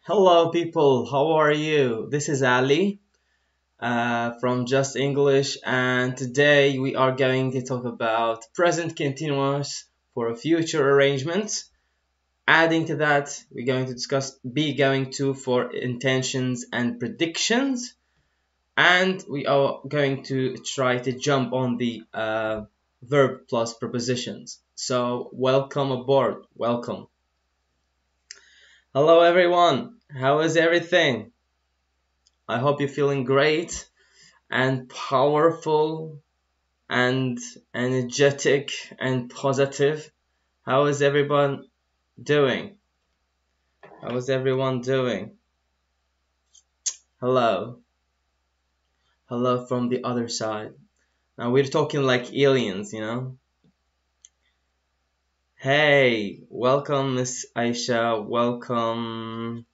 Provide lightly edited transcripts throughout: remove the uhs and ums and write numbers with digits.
Hello people, how are you? This is Ali from Just English, and today we are going to talk about present continuous for a future arrangement. Adding to that, we're going to discuss for intentions and predictions, and we are going to try to jump on the verb plus prepositions. So welcome aboard, welcome. Hello everyone, how is everything? I hope you're feeling great and powerful and energetic and positive. How is everyone doing? How is everyone doing? Hello. Hello from the other side. Now we're talking like aliens, you know? Hey, welcome Miss Aisha, welcome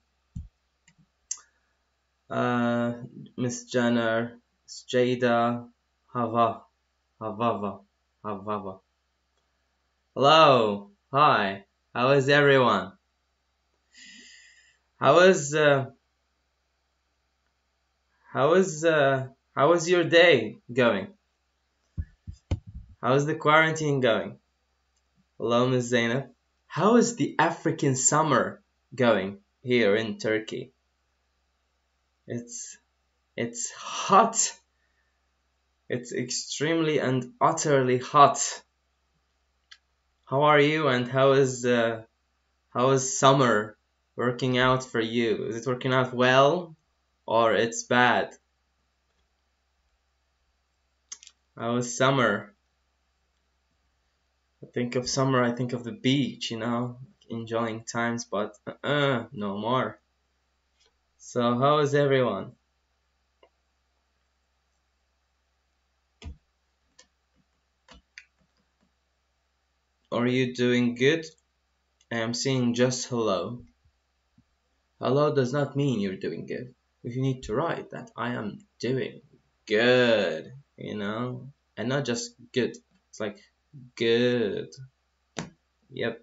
Miss Jenner, Miss Jada, Havava. Hello, hi, how is everyone? How is your day going? How is the quarantine going? Hello, Miss Zainab. How is the African summer going here in Turkey? It's hot. It's extremely and utterly hot. How are you, and how is summer working out for you? Is it working out well or it's bad? How is summer? I think of summer, I think of the beach, you know, enjoying times, but no more. So how is everyone? Are you doing good? I am seeing just hello. Hello does not mean you're doing good. If you need to write that I am doing good, you know, and not just good. It's like good. Yep.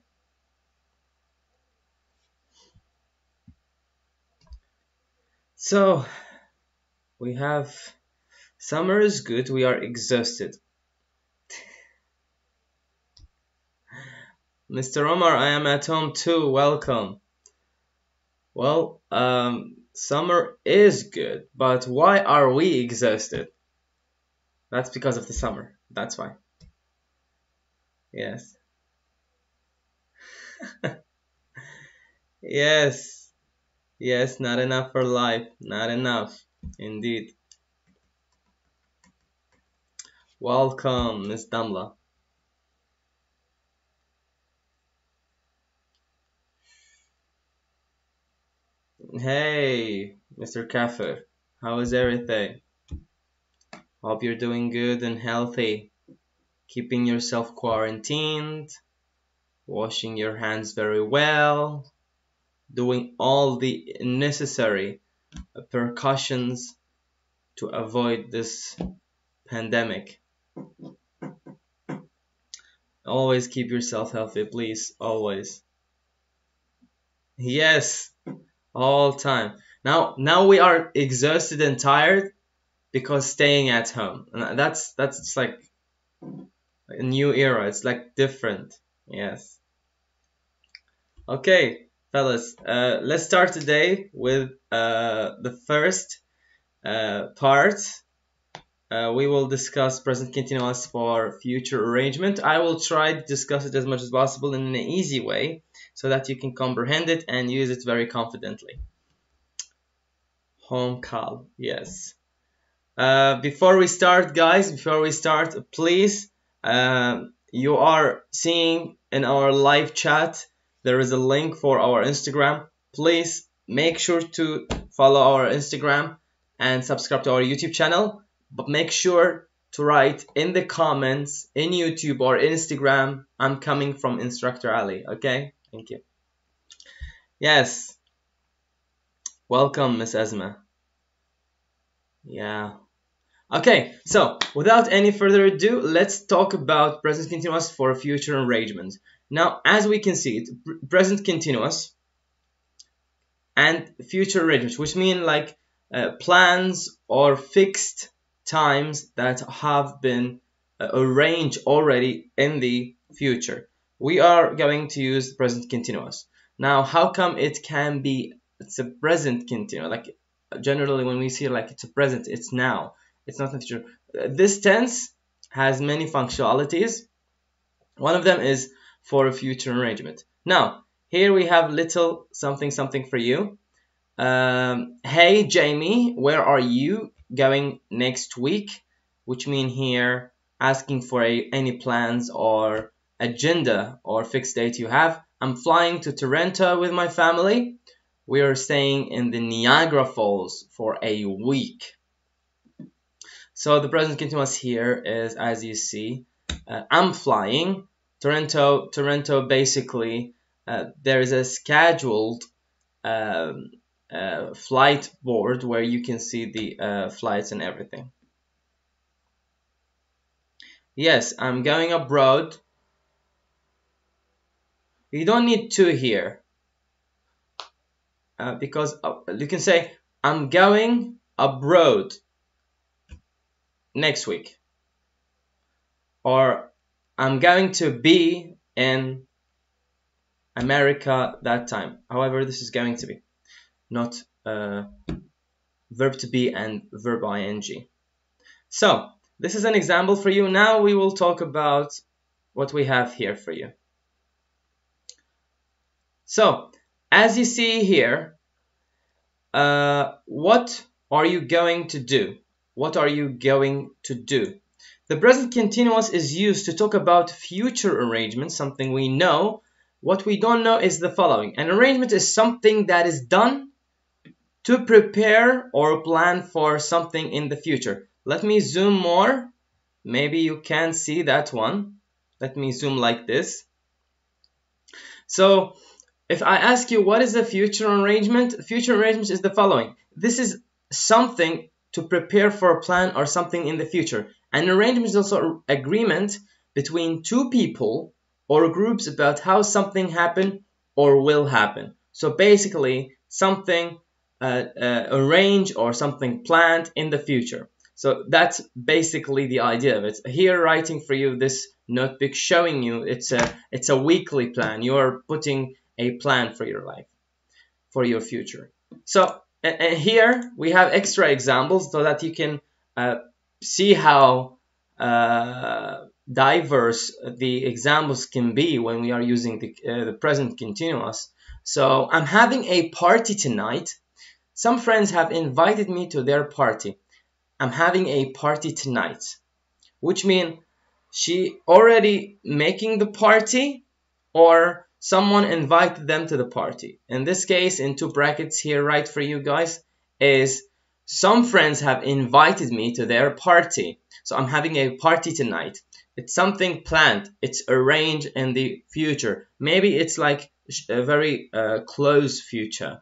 So we have summer is good. We are exhausted. Mr. Omar, I am at home too. Welcome. Well, summer is good, but why are we exhausted? That's because of the summer. That's why. Yes. Yes. Yes, not enough for life. Not enough. Indeed. Welcome, Miss Damla. Hey, Mr. Kafir. How is everything? Hope you're doing good and healthy. Keeping yourself quarantined. Washing your hands very well. Doing all the necessary precautions to avoid this pandemic. Always keep yourself healthy, please. Always. Yes, all time. Now we are exhausted and tired because staying at home. And that's like a new era. It's like different. Yes. Okay, fellas. Let's start today with the first part. We will discuss present continuous for future arrangement. I will try to discuss it as much as possible in an easy way so that you can comprehend it and use it very confidently. Home call, yes. Before we start, guys, please, you are seeing in our live chat, there is a link for our Instagram. Please make sure to follow our Instagram and subscribe to our YouTube channel. But make sure to write in the comments in YouTube or Instagram, I'm coming from Instructor Ali. Okay? Thank you. Yes. Welcome, Miss Esma. Yeah. Okay, so without any further ado, let's talk about present continuous for future arrangements. Now, as we can see, present continuous and future arrangements, which mean like plans or fixed times that have been arranged already in the future. We are going to use the present continuous. Now, how come it's a present continuous? Like generally when we see like it's a present, it's now. It's not the future. This tense has many functionalities. One of them is for a future arrangement. Now, here we have little something for you. Hey Jamie, where are you going next week? Which mean here asking for any plans or agenda or fixed date you have. I'm flying to Toronto with my family. We are staying in the Niagara Falls for a week. So the present continuous here is, as you see, I'm flying. Toronto basically, there is a scheduled flight board where you can see the flights and everything. Yes, I'm going abroad. You don't need to here because you can say I'm going abroad next week, or I'm going to be in America that time. However, this is going to be, not verb to be and verb ing. So this is an example for you. Now we will talk about what we have here for you. So as you see here, what are you going to do? What are you going to do? The present continuous is used to talk about future arrangements, something we know. What we don't know is the following. An arrangement is something that is done to prepare or plan for something in the future. Let me zoom more. Maybe you can see that one. Let me zoom like this. So if I ask you what is a future arrangement, future arrangement is the following. This is something to prepare for a plan or something in the future. An arrangement is also an agreement between two people or groups about how something happen or will happen. So basically something arranged or something planned in the future. So that's basically the idea of it. Here writing for you this notebook showing you it's a weekly plan. You are putting a plan for your life, for your future. So and here we have extra examples so that you can see how diverse the examples can be when we are using the present continuous. So I'm having a party tonight. Some friends have invited me to their party. I'm having a party tonight, which means she already making the party or someone invited them to the party. In this case, in two brackets here, right for you guys, is some friends have invited me to their party. So I'm having a party tonight. It's something planned. It's arranged in the future. Maybe it's like a very close future.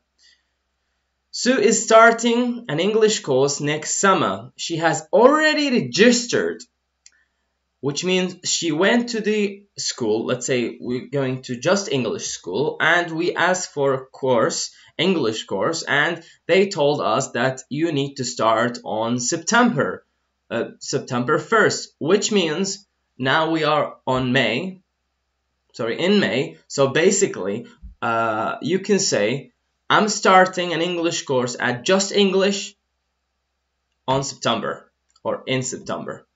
Sue is starting an English course next summer. She has already registered, which means she went to the school. Let's say we're going to Justenglish school and we asked for a course, English course, and they told us that you need to start on September 1st, which means now we are on in May. So basically, you can say, I'm starting an English course at Justenglish on September or in September.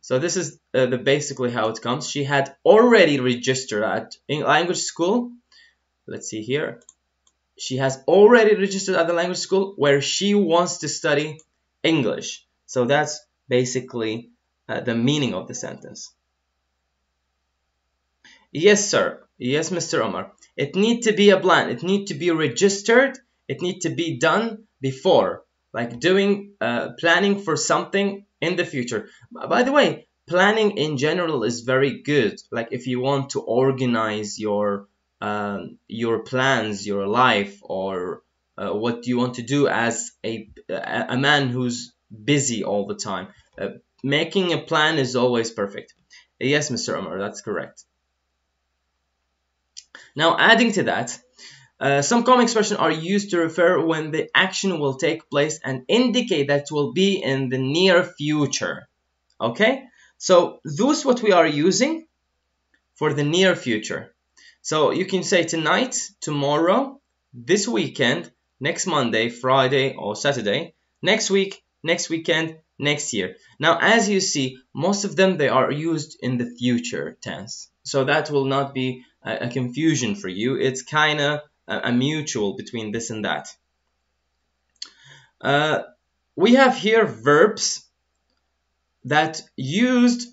So this is basically how it comes. She had already registered at language school. Let's see here. She has already registered at the language school where she wants to study English. So that's basically the meaning of the sentence. Yes, sir. Yes, Mr. Omar. It need to be a plan. It need to be registered. It need to be done before, like doing planning for something in the future. By the way, planning in general is very good. Like if you want to organize your plans, your life, or what you want to do as a man who's busy all the time. Making a plan is always perfect. Yes, Mr. Omar, that's correct. Now, adding to that, Some common expressions are used to refer when the action will take place and indicate that it will be in the near future. Okay, so those what we are using for the near future. So you can say tonight, tomorrow, this weekend, next Monday, Friday, or Saturday, next week, next weekend, next year. Now, as you see, most of them, they are used in the future tense. So that will not be a confusion for you. It's kind of a mutual between this and that. We have here verbs that used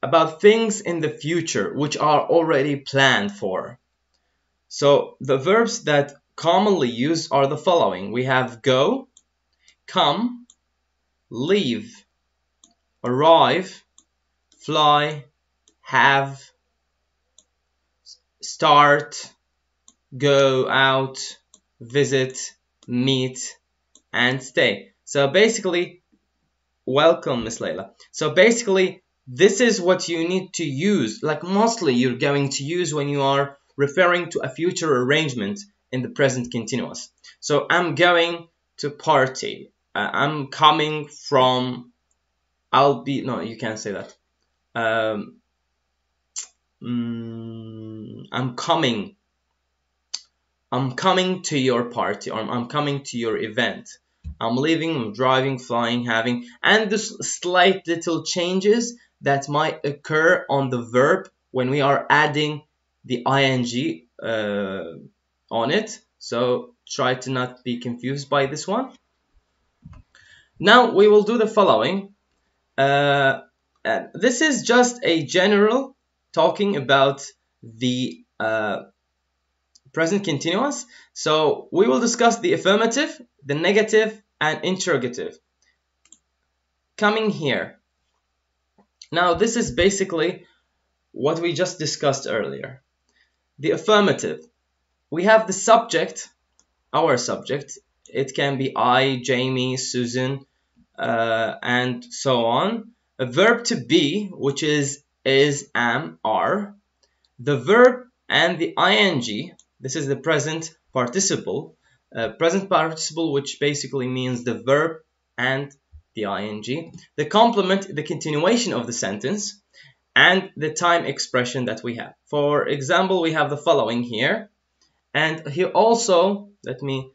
about things in the future which are already planned for. So the verbs that commonly used are the following. We have go, come, leave, arrive, fly, have, start, go out, visit, meet, and stay. So basically, welcome, Miss Layla. So basically, this is what you need to use, like mostly you're going to use when you are referring to a future arrangement in the present continuous. So I'm going to party. I'm coming from, no, you can't say that. I'm coming to your party, or I'm coming to your event. I'm leaving, I'm driving, flying, having, and the slight little changes that might occur on the verb when we are adding the ing on it. So try to not be confused by this one. Now we will do the following. This is just a general talking about the present continuous. So we will discuss the affirmative, the negative, and interrogative. Coming here. Now this is basically what we just discussed earlier. The affirmative. We have the subject, our subject. It can be I, Jamie, Susan, and so on. A verb to be, which is, am, are. The verb and the ing. This is the present participle. Present participle, which basically means the verb and the ing. The complement, the continuation of the sentence, and the time expression that we have. For example, we have the following here. And here also, let me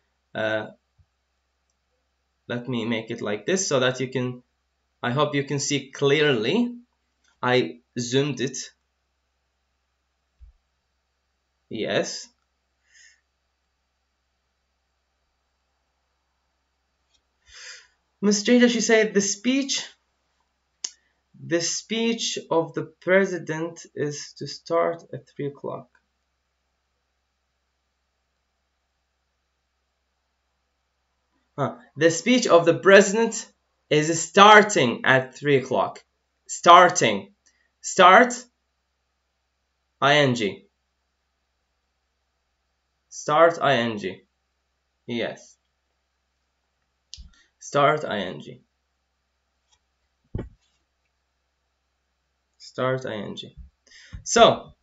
make it like this so that you can, I hope you can see clearly. I zoomed it. Yes. Ms. Jada, she said the speech of the president is to start at 3 o'clock. The speech of the president is starting at 3 o'clock. Starting. Start. ing. Start ing. Yes. Start ing. Start ing. So,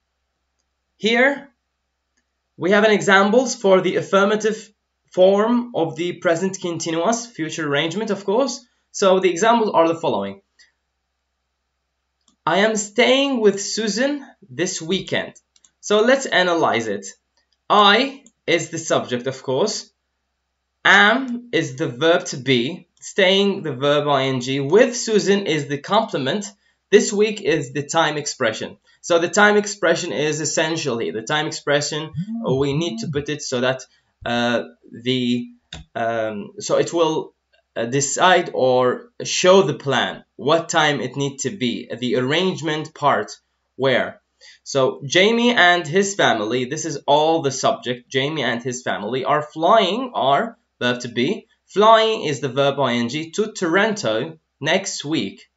here we have an examples for the affirmative form of the present continuous, future arrangement, of course. So the examples are the following. I am staying with Susan this weekend. So let's analyze it. I is the subject, of course. Am is the verb to be. Staying, the verb ing. With Susan is the complement. This week is the time expression. So the time expression is essentially the time expression. We need to put it so that so it will decide or show the plan, what time it needs to be, the arrangement part where. So Jamie and his family, this is all the subject. Jamie and his family are flying, are verb to be. Flying is the verb ing, to Toronto next week.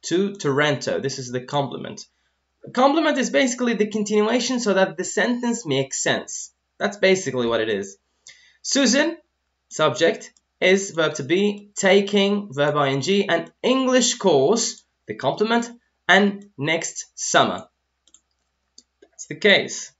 To Toronto, this is the complement. Complement is basically the continuation so that the sentence makes sense. That's basically what it is. Susan, subject, is verb to be, taking, verb ing, and English course, the complement, and next summer. That's the case.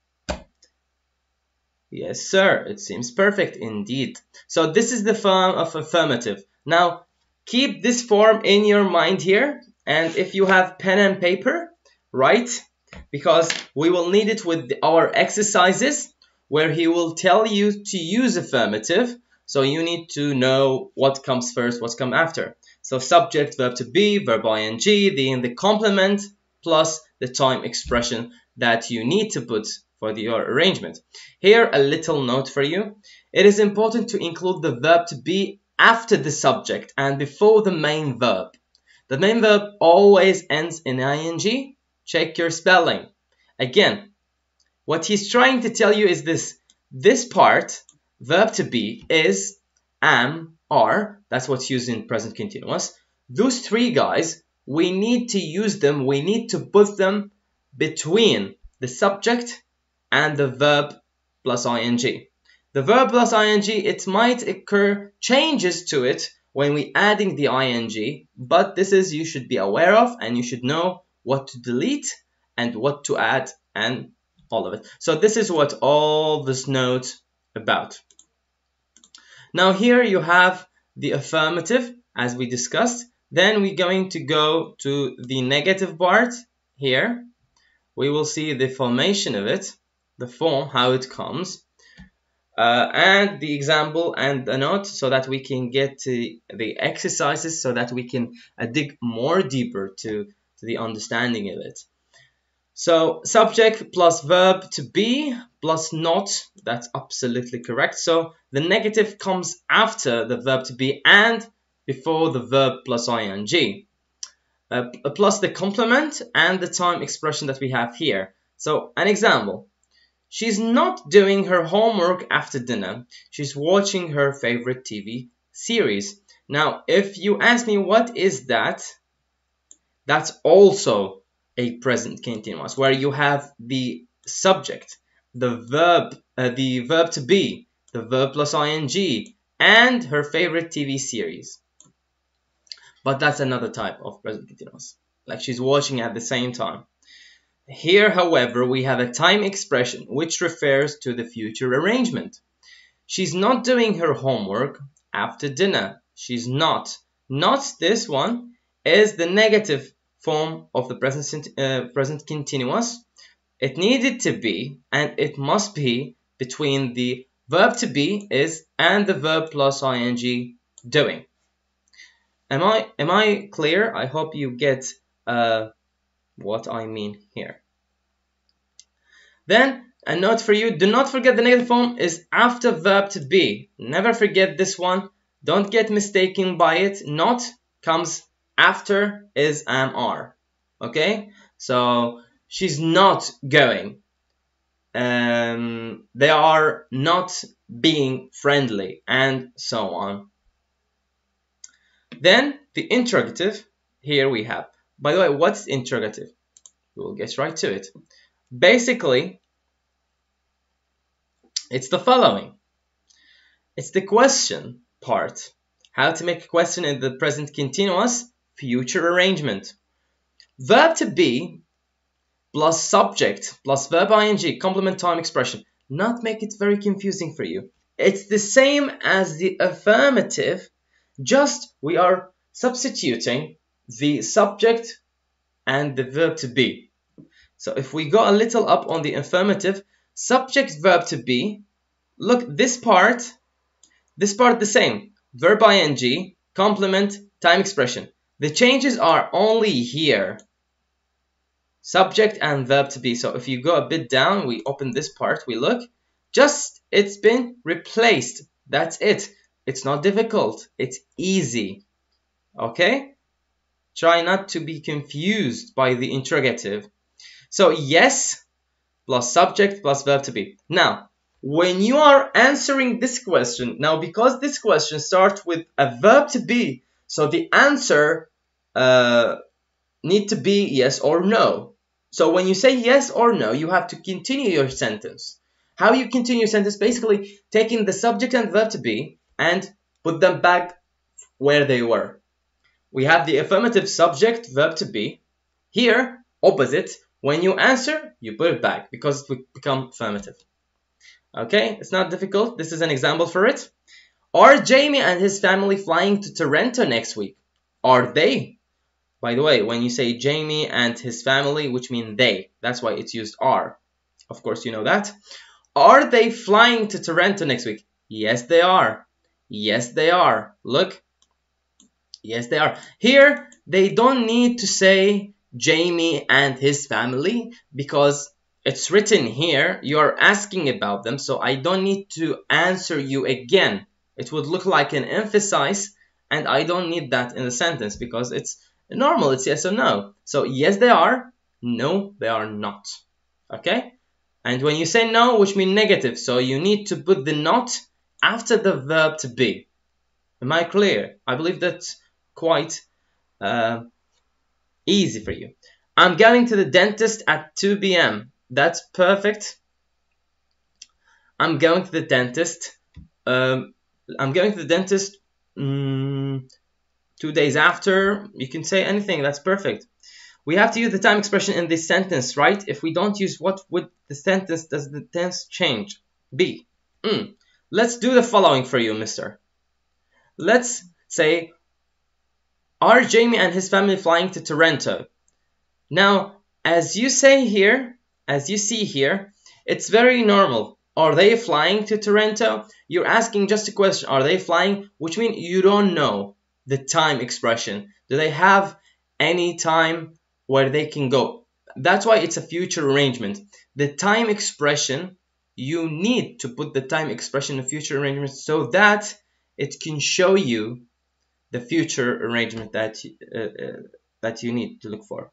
Yes, sir. It seems perfect indeed. So this is the form of affirmative. Now, keep this form in your mind here. And if you have pen and paper, write, because we will need it with our exercises where he will tell you to use affirmative. So you need to know what comes first, what comes after. So subject, verb to be, verb ing, then the complement, plus the time expression that you need to put for your arrangement. Here, a little note for you. It is important to include the verb to be after the subject and before the main verb. The main verb always ends in ing. Check your spelling. Again, what he's trying to tell you is this part, verb to be, is am, are. That's what's used in present continuous. Those three guys, we need to use them. We need to put them between the subject and the verb plus ing. The verb plus ing, it might occur changes to it when we adding the ing, but this is you should be aware of, and you should know what to delete and what to add and all of it. So this is what all this note about. Now here you have the affirmative as we discussed. Then we're going to go to the negative part here. We will see the formation of it, the form, how it comes, and the example and the note, so that we can get to the exercises, so that we can dig more deeper to the understanding of it. So subject plus verb to be plus not, that's absolutely correct. So the negative comes after the verb to be and before the verb plus ing. Plus the complement and the time expression that we have here. So an example. She's not doing her homework after dinner. She's watching her favorite TV series. Now, if you ask me what is that, that's also a present continuous where you have the subject, the verb to be, the verb plus ing, and her favorite TV series. But that's another type of present continuous, like she's watching at the same time. Here, however, we have a time expression which refers to the future arrangement. She's not doing her homework after dinner. She's not. Not this one is the negative form of the present continuous. It needed to be, and it must be, between the verb to be is and the verb plus ing doing. Am I clear? I hope you get what I mean here. Then a note for you, do not forget the negative form is after verb to be. Never forget this one. Don't get mistaken by it. Not comes after is am are. Okay? So she's not going. They are not being friendly, and so on. Then the interrogative, here we have. By the way, what's interrogative? We'll get right to it. Basically, it's the following. It's the question part. How to make a question in the present continuous future arrangement. Verb to be plus subject plus verb ing complement time expression. Not make it very confusing for you. It's the same as the affirmative, just we are substituting the subject and the verb to be. So if we go a little up on the affirmative, subject verb to be, look, this part the same. Verb ing, complement, time expression. The changes are only here. Subject and verb to be. So if you go a bit down, we open this part, we look, just it's been replaced. That's it. It's not difficult. It's easy. Okay? Try not to be confused by the interrogative. So yes plus subject plus verb to be. Now, when you are answering this question, now because this question starts with a verb to be, so the answer need to be yes or no. So when you say yes or no, you have to continue your sentence. How you continue your sentence? Basically, taking the subject and verb to be and put them back where they were. We have the affirmative subject, verb to be. Here, opposite. When you answer, you put it back because it will become affirmative. Okay, it's not difficult. This is an example for it. Are Jamie and his family flying to Toronto next week? Are they? By the way, when you say Jamie and his family, which mean they, that's why it's used are. Of course, you know that. Are they flying to Toronto next week? Yes, they are. Yes, they are. Look. Yes, they are. Here, they don't need to say Jamie and his family because it's written here. You're asking about them, so I don't need to answer you again. It would look like an emphasize, and I don't need that in the sentence because it's normal. It's yes or no. So yes, they are. No, they are not. Okay? And when you say no, which means negative, so you need to put the not after the verb to be. Am I clear? I believe that's quite easy for you. I'm going to the dentist at 2 p.m. That's perfect. I'm going to the dentist. I'm going to the dentist 2 days after. You can say anything. That's perfect. We have to use the time expression in this sentence, right? If we don't use what would the sentence, does the tense change? Be. Let's do the following for you, mister. Let's say, are Jamie and his family flying to Toronto? Now, as you see here, it's very normal. Are they flying to Toronto? You're asking just a question. Are they flying? Which means you don't know the time expression. Do they have any time where they can go? That's why it's a future arrangement. The time expression, you need to put the time expression in the future arrangement so that it can show you the future arrangement that you need to look for.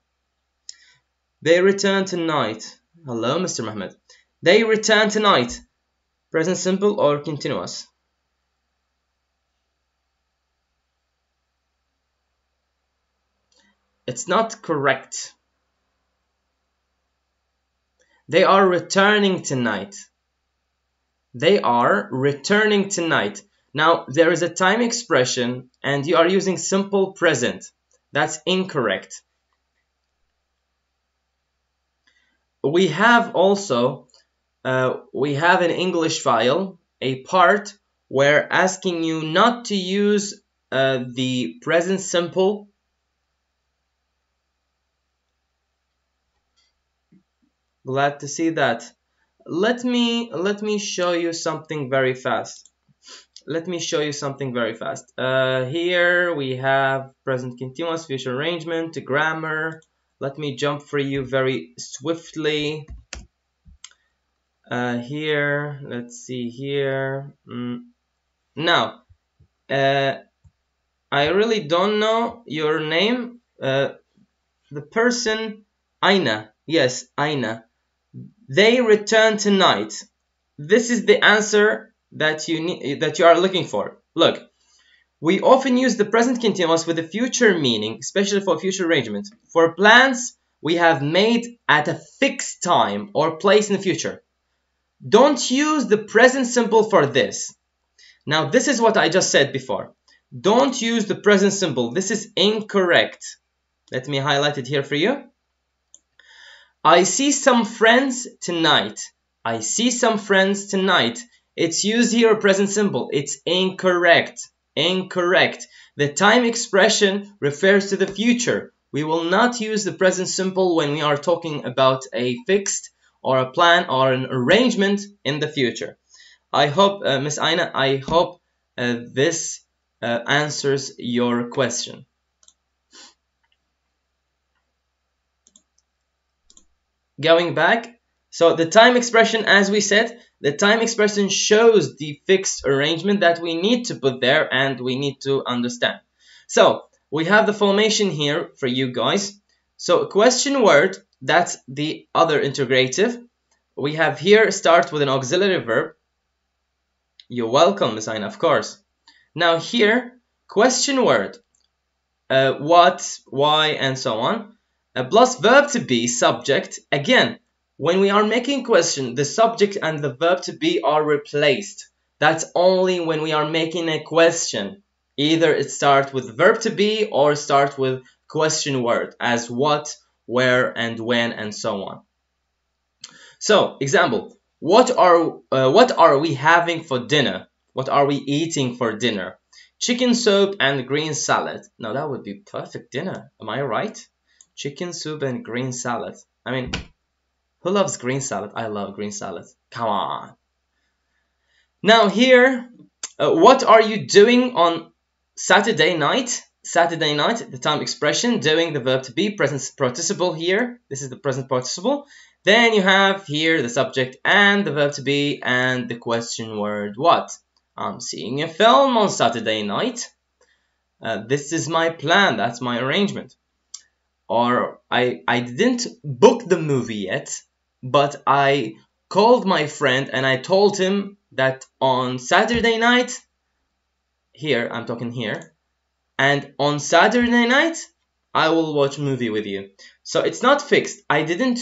They return tonight. Hello, Mr. Mohammed. They return tonight. Present simple or continuous? It's not correct. They are returning tonight. They are returning tonight. Now, there is a time expression and you are using simple present. That's incorrect. We have also, we have an English file, a part where asking you not to use the present simple. Glad to see that. Let me show you something very fast. Here we have present continuous, future arrangement, grammar. Let me jump for you very swiftly. Here, let's see here. Now, I really don't know your name. The person, Aina. Yes, Aina. They return tonight. This is the answer that you are looking for. Look, we often use the present continuous with a future meaning, especially for future arrangement. For plans we have made at a fixed time or place in the future. Don't use the present simple for this. Now, this is what I just said before. Don't use the present simple. This is incorrect. Let me highlight it here for you. I see some friends tonight. I see some friends tonight. It's used here present simple. It's incorrect. Incorrect. The time expression refers to the future. We will not use the present simple when we are talking about a fixed or a plan or an arrangement in the future. I hope, Miss Aina, I hope this answers your question. Going back, so the time expression, as we said, the time expression shows the fixed arrangement that we need to put there and we need to understand. So we have the formation here for you guys. So a question word, that's the other integrative. We have here start with an auxiliary verb. You're welcome, Miss Aina, of course. Now here, question word, what, why, and so on. Plus verb to be, subject. Again, when we are making question, the subject and the verb to be are replaced. That's only when we are making a question. Either it starts with verb to be or start with question word as what, where, and when, and so on. So, example, What are we having for dinner? What are we eating for dinner? Chicken soup and green salad. Now that would be perfect dinner. Am I right? Chicken soup and green salad. I mean, who loves green salad? I love green salad. Come on. Now here, what are you doing on Saturday night? Saturday night, the time expression, doing the verb to be, present participle here. This is the present participle. Then you have here the subject and the verb to be and the question word what? I'm seeing a film on Saturday night. This is my plan. That's my arrangement. Or I didn't book the movie yet, but I called my friend and I told him that on Saturday night, here, I'm talking here, and on Saturday night, I will watch a movie with you. So it's not fixed. I didn't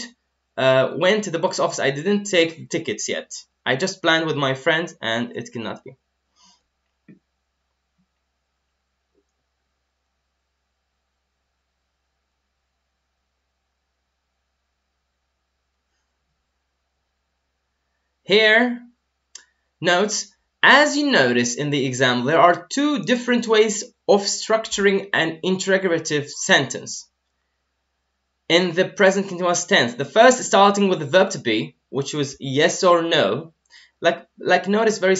went to the box office. I didn't take the tickets yet. I just planned with my friend and it cannot be. Here, notes. As you notice in the example, there are two different ways of structuring an interrogative sentence in the present continuous tense. The first is starting with the verb to be, which was yes or no. Like notice very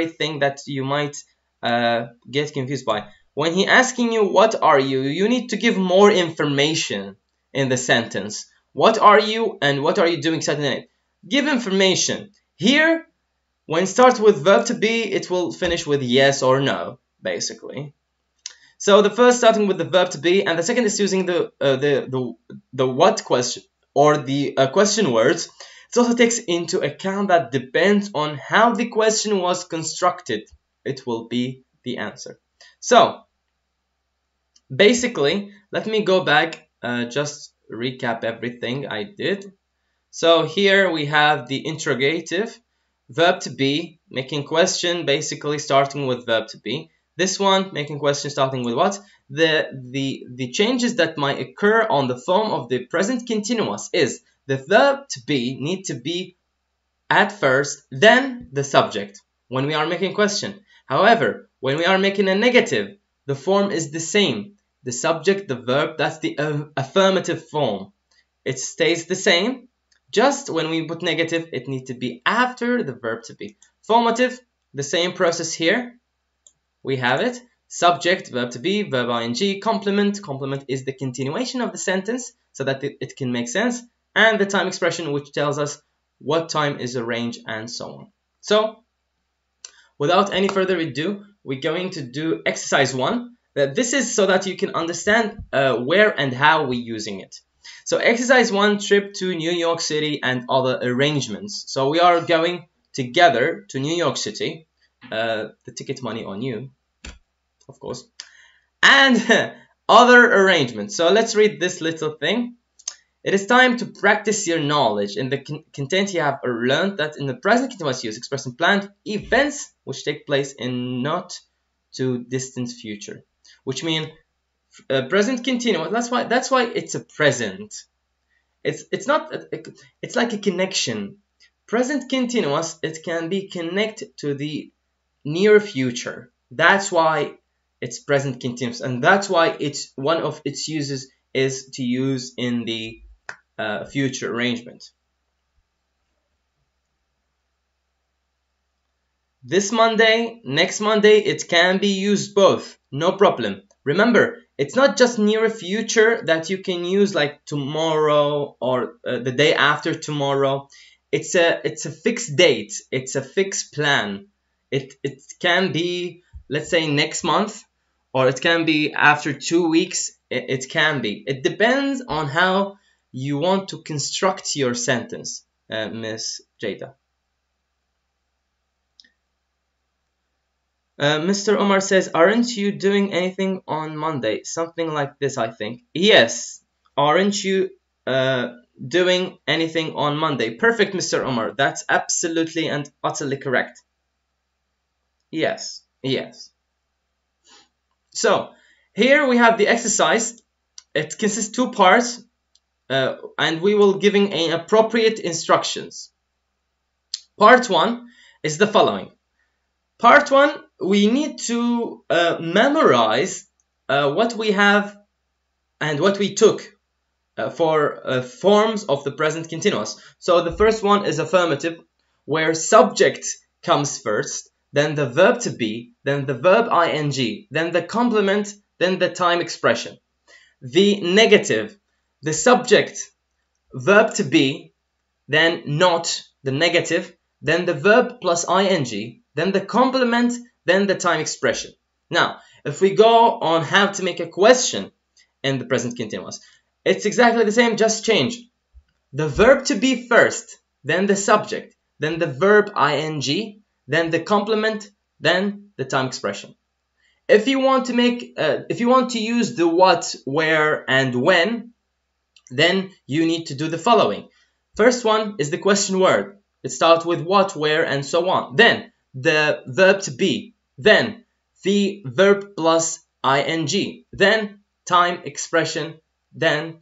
thing that you might get confused by. When he asking you what are you, you need to give more information in the sentence. What are you and what are you doing Saturday night? Give information. Here, when it starts with verb to be, it will finish with yes or no, basically. So the first starting with the verb to be, and the second is using the what question or the question words. It also takes into account that depends on how the question was constructed. It will be the answer. So basically, let me go back, just recap everything I did. So here we have the interrogative, verb to be, making question, basically starting with verb to be. This one, making question starting with what? The changes that might occur on the form of the present continuous is the verb to be need to be at first, then the subject when we are making question. However, when we are making a negative, the form is the same. The subject, the verb, that's the affirmative form. It stays the same. Just when we put negative, it needs to be after the verb to be. Formative, the same process here. We have it. Subject, verb to be, verb ing, complement. Complement is the continuation of the sentence so that it can make sense. And the time expression, which tells us what time is a range and so on. So, without any further ado, we're going to do exercise 1. This is so that you can understand where and how we're using it. So exercise 1, trip to New York City and other arrangements. So we are going together to New York City. The ticket money on you, of course. And other arrangements. So let's read this little thing. It is time to practice your knowledge. In the content you have learned that in the present continuous use expressing planned events which take place in not too distant future. Which means present continuous. That's why it's a present. It's not. It's like a connection. Present continuous. It can be connected to the near future. That's why it's present continuous, and that's why it's one of its uses is to use in the future arrangement. This Monday, next Monday, it can be used both. No problem. Remember, it's not just near future that you can use like tomorrow or the day after tomorrow. It's a fixed date. It's a fixed plan. It can be, let's say, next month, or it can be after 2 weeks. It can be. It depends on how you want to construct your sentence, Miss Jada. Mr. Omar says, aren't you doing anything on Monday? Something like this, I think. Yes. Aren't you doing anything on Monday? Perfect, Mr. Omar. That's absolutely and utterly correct. Yes. Yes. So, here we have the exercise. It consists of 2 parts. And we will giving an appropriate instructions. Part 1 is the following. Part 1, we need to memorize what we have and what we took for forms of the present continuous. So the first one is affirmative, where subject comes first, then the verb to be, then the verb ing, then the complement, then the time expression. The negative, the subject, verb to be, then not, the negative, then the verb plus ing, then the complement, then the time expression. Now, if we go on how to make a question in the present continuous, it's exactly the same, just change the verb to be first, then the subject, then the verb ing, then the complement, then the time expression. If you want to use the what, where, and when, then you need to do the following. First one is the question word. It starts with what, where, and so on. Then the verb to be, then the verb plus ing, then time expression, then,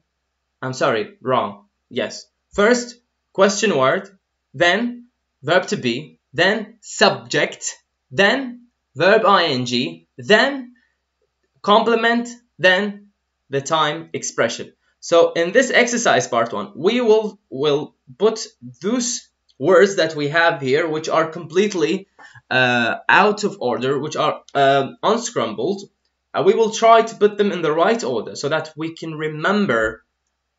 I'm sorry, wrong. Yes. First, question word, then verb to be, then subject, then verb ing, then complement, then the time expression. So in this exercise part 1, we will put those words that we have here, which are completely out of order, which are unscrambled. We will try to put them in the right order so that we can remember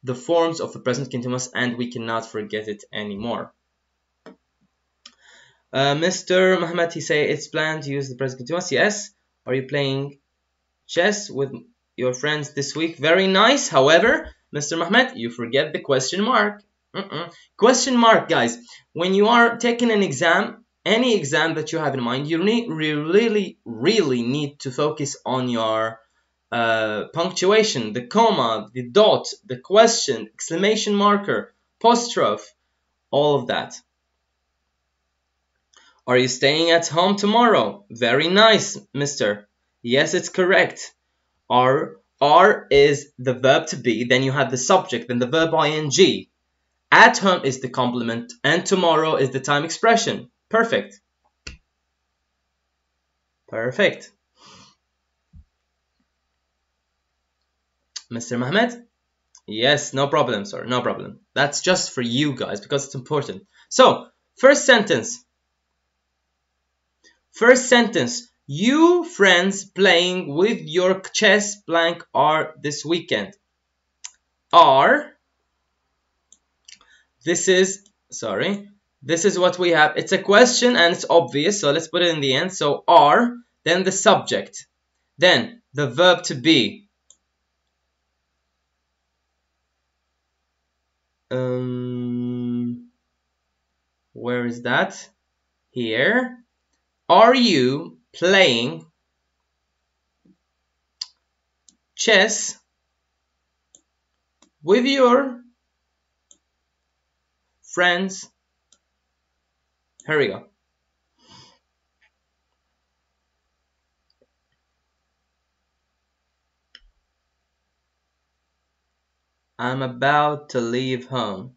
the forms of the present continuous and we cannot forget it anymore. Mr. Mohammed, he say it's planned to use the present continuous. Yes. Are you playing chess with your friends this week? Very nice. However, Mr. Mohammed, you forget the question mark. Question mark, guys. When you are taking an exam, any exam that you have in mind, you really need to focus on your punctuation, the comma, the dot, the question, exclamation marker, apostrophe, all of that. Are you staying at home tomorrow? Very nice, mister. Yes, it's correct. Are is the verb to be, then you have the subject, then the verb ing. At home is the complement, and tomorrow is the time expression. Perfect. Perfect. Mr. Mohammed? Yes, no problem, sir, no problem. That's just for you guys because it's important. So, first sentence. First sentence. You friends playing with your chess blank are this weekend. Are. This is what we have. It's a question and it's obvious, so let's put it in the end. So are, then the subject, then the verb to be. Where is that? Here. Are you playing chess with your friends? Here we go. I'm about to leave home.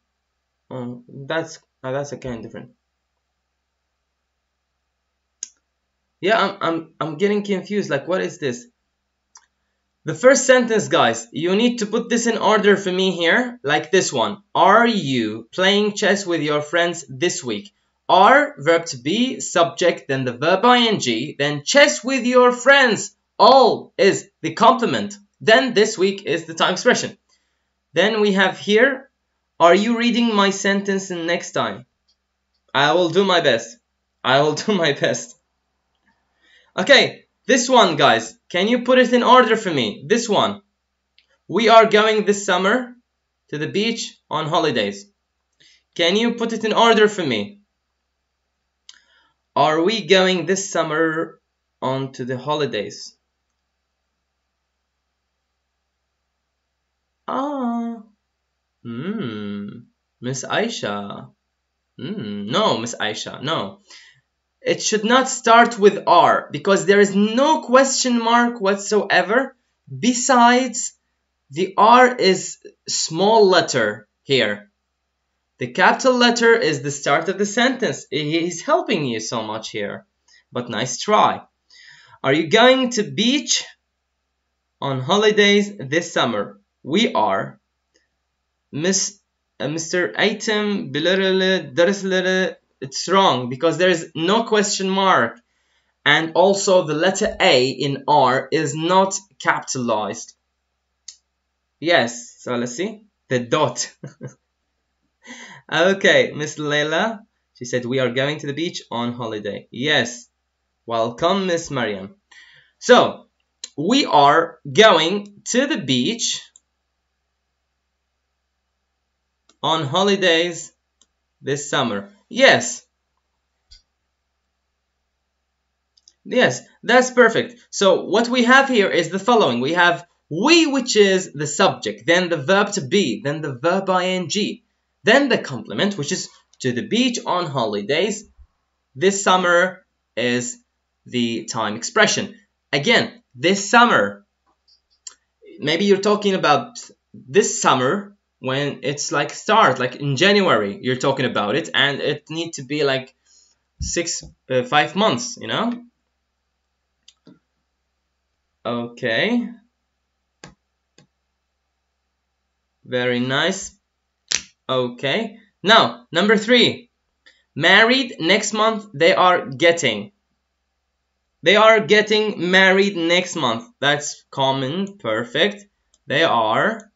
Oh, that's a kind of different. Yeah, I'm getting confused. Like, what is this? The first sentence, guys, you need to put this in order for me here, like this one. Are you playing chess with your friends this week? Are, verb to be, subject, then the verb ing, then chess with your friends. All is the complement. Then this week is the time expression. Then we have here, are you reading my sentence next time? I will do my best. I will do my best. Okay, this one, guys. Can you put it in order for me? This one. We are going this summer to the beach on holidays. Can you put it in order for me? Are we going this summer on to the holidays? Miss Aisha. No, Miss Aisha, no. It should not start with are because there is no question mark whatsoever. Besides, the R is small letter here. The capital letter is the start of the sentence. He's helping you so much here. But nice try. Are you going to beach on holidays this summer? We are. Mr. Item, Dersinde, it's wrong because there is no question mark. And also the letter A in R is not capitalized. Yes, so let's see. The dot. Okay, Miss Leila. She said we are going to the beach on holiday. Yes. Welcome, Miss Mariam. So, we are going to the beach on holidays this summer. Yes. Yes, that's perfect. So what we have here is the following. We have we, which is the subject, then the verb to be, then the verb ing, then the complement, which is to the beach on holidays. This summer is the time expression. Again, this summer. Maybe you're talking about this summer when it's like start, like in January, you're talking about it, and it need to be like 5 months, you know? Okay. Very nice. Okay. Now, number 3. Married next month. They are getting. They are getting married next month. That's common. Perfect. They are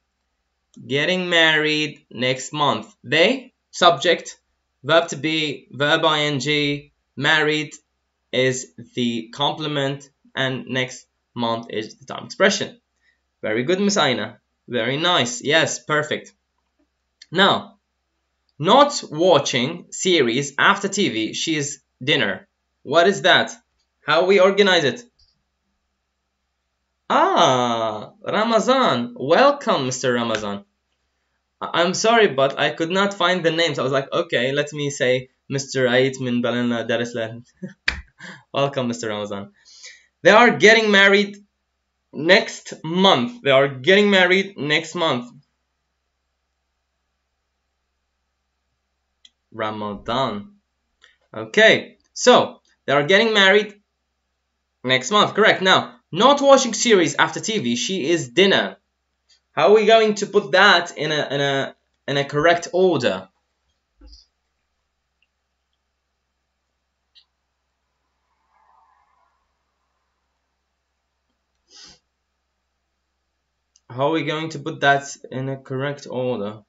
getting married next month. They, subject, verb to be, verb ing, married is the complement, and next month is the time expression. Very good, Miss Aina. Very nice. Yes, perfect. Now, not watching series after TV. She's dinner. What is that? How we organize it? Ah, Ramazan. Welcome, Mr. Ramazan. I'm sorry, but I could not find the names. I was like, okay, let me say Mr. Ait min Balana Dersinde. Welcome, Mr. Ramazan. They are getting married next month. They are getting married next month. Ramadan. Okay, so they are getting married next month. Correct. Now, not watching series after TV. She is dinner. How are we going to put that in a correct order? How are we going to put that in a correct order?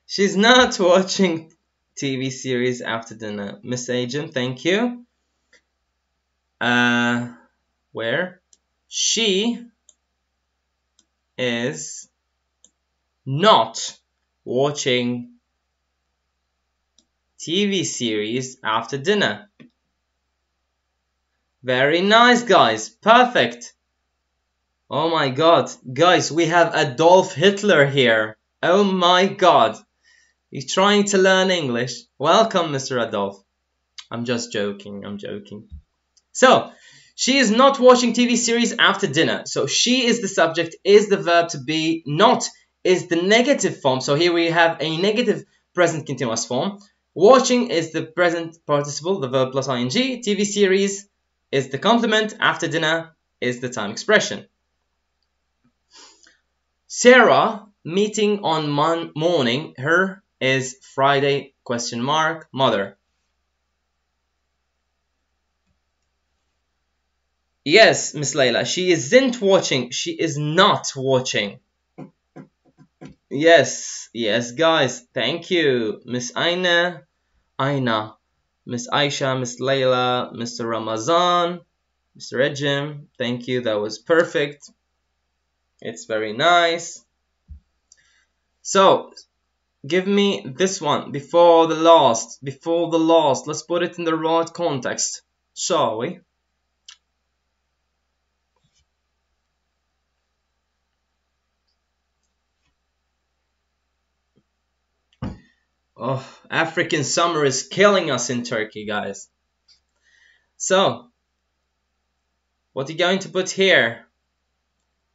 She's not watching TV series after dinner. Miss Agent, thank you. Where? She is not watching TV series after dinner. Very nice, guys. Perfect. Oh my god. Guys, we have Adolf Hitler here. Oh my god. He's trying to learn English. Welcome, Mr. Adolf. I'm just joking. I'm joking. So, she is not watching TV series after dinner. So, she is the subject, is the verb to be, not is the negative form. So, here we have a negative present continuous form. Watching is the present participle, the verb plus ing. TV series is the complement. After dinner is the time expression. Sarah meeting on morning. Her is Friday, question mark, mother. Yes, Miss Layla, she isn't watching. She is not watching. Yes, yes, guys. Thank you. Miss Aina, Miss Aisha, Miss Layla, Mr. Ramazan, Mr. Ejim. Thank you. That was perfect. It's very nice. So, give me this one before the last. Before the last. Let's put it in the right context, shall we? Oh, African summer is killing us in Turkey, guys. So, What are you going to put here?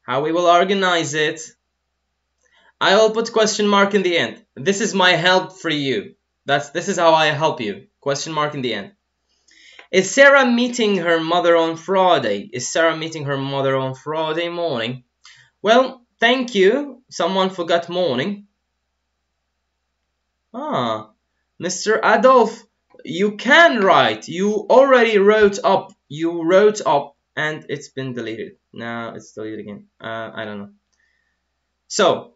How we will organize it? I will put question mark in the end. This is my help for you. This is how I help you. Question mark in the end. Is Sarah meeting her mother on Friday? Is Sarah meeting her mother on Friday morning? Well, thank you. Someone forgot morning. Ah, Mr. Adolf, you can write. You already wrote up. You wrote up and it's been deleted. Now it's deleted again. I don't know. So,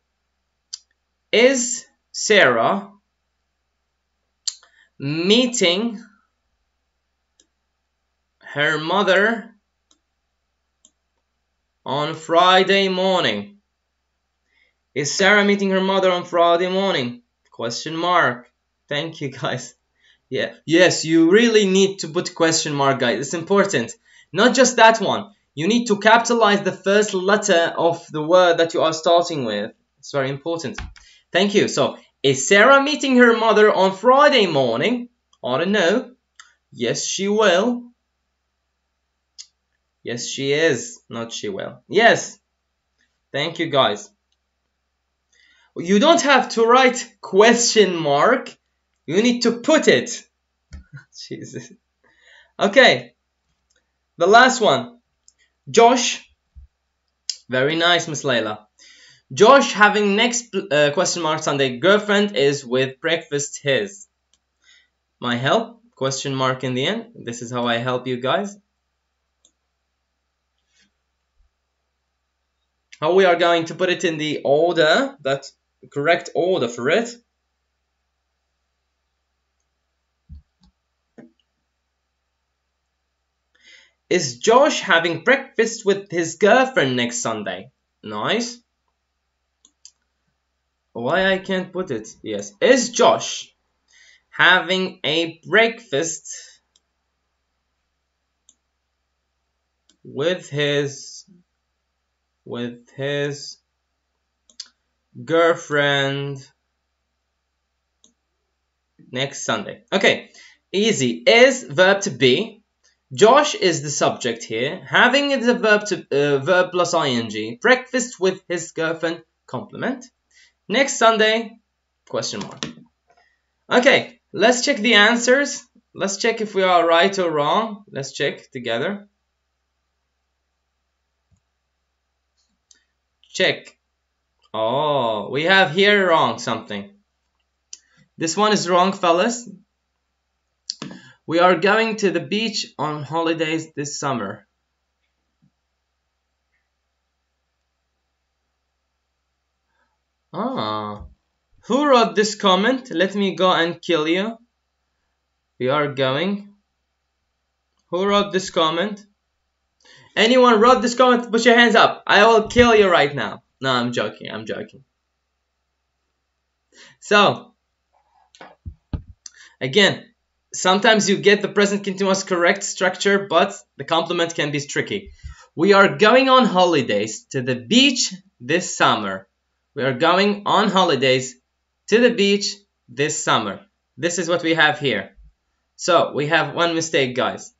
is Sarah meeting her mother on Friday morning? Is Sarah meeting her mother on Friday morning? Question mark. Thank you, guys. Yeah. Yes, you really need to put question mark, guys. It's important. Not just that one. You need to capitalize the first letter of the word that you are starting with. It's very important. Thank you. So, is Sarah meeting her mother on Friday morning? I don't know. Yes, she will. Yes, she is. Not she will. Yes. Thank you, guys. You don't have to write question mark. You need to put it. Jesus. Okay. The last one. Josh. Very nice, Miss Layla. Josh having next question mark Sunday girlfriend is with breakfast his. My help? Question mark in the end. This is how I help you guys. How we are going to put it in the order, that correct order for it. Is Josh having breakfast with his girlfriend next Sunday? Nice. Why I can't put it? Yes. Is Josh having a breakfast with his girlfriend next Sunday? Okay. Easy. Is verb to be. Josh is the subject here. Having is a verb plus ing. Breakfast with his girlfriend, complement. Next Sunday, question mark. Okay, let's check the answers. Let's check if we are right or wrong. Let's check together. Check. Oh, we have here wrong something. This one is wrong, fellas. We are going to the beach on holidays this summer. Ah. Who wrote this comment? Let me go and kill you. We are going. Who wrote this comment? Anyone wrote this comment? Put your hands up. I will kill you right now. No, I'm joking. I'm joking. So, again, sometimes you get the present continuous correct structure, but the complement can be tricky. We are going on holidays to the beach this summer. We are going on holidays to the beach this summer. This is what we have here. So, we have one mistake, guys.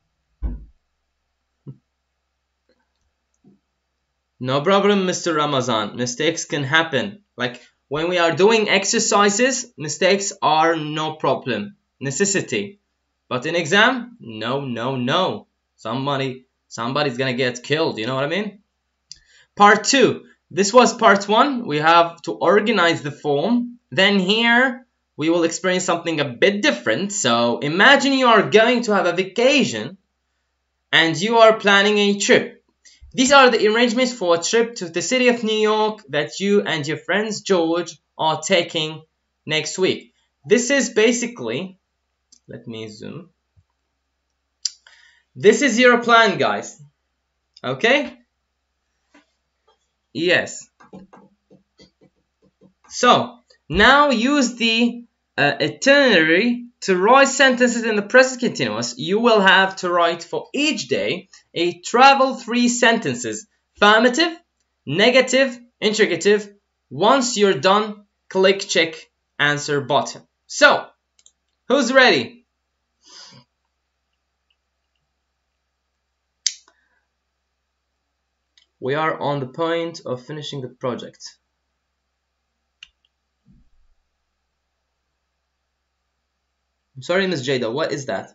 No problem, Mr. Ramazan. Mistakes can happen. Like, when we are doing exercises, mistakes are no problem. Necessity. But in exam, no. Somebody's gonna get killed, you know what I mean? Part 2. This was part 1. We have to organize the form. Then here, we will experience something a bit different. So, imagine you are going to have a vacation and you are planning a trip. These are the arrangements for a trip to the city of New York that you and your friends George are taking next week. This is basically, let me zoom. This is your plan, guys. Okay? Yes. So, now use the itinerary to write sentences in the present continuous. You will have to write for each day a travel 3 sentences. Affirmative, negative, interrogative. Once you're done, click check answer button. So, who's ready? We are on the point of finishing the project. I'm sorry, Ms. Jada, what is that?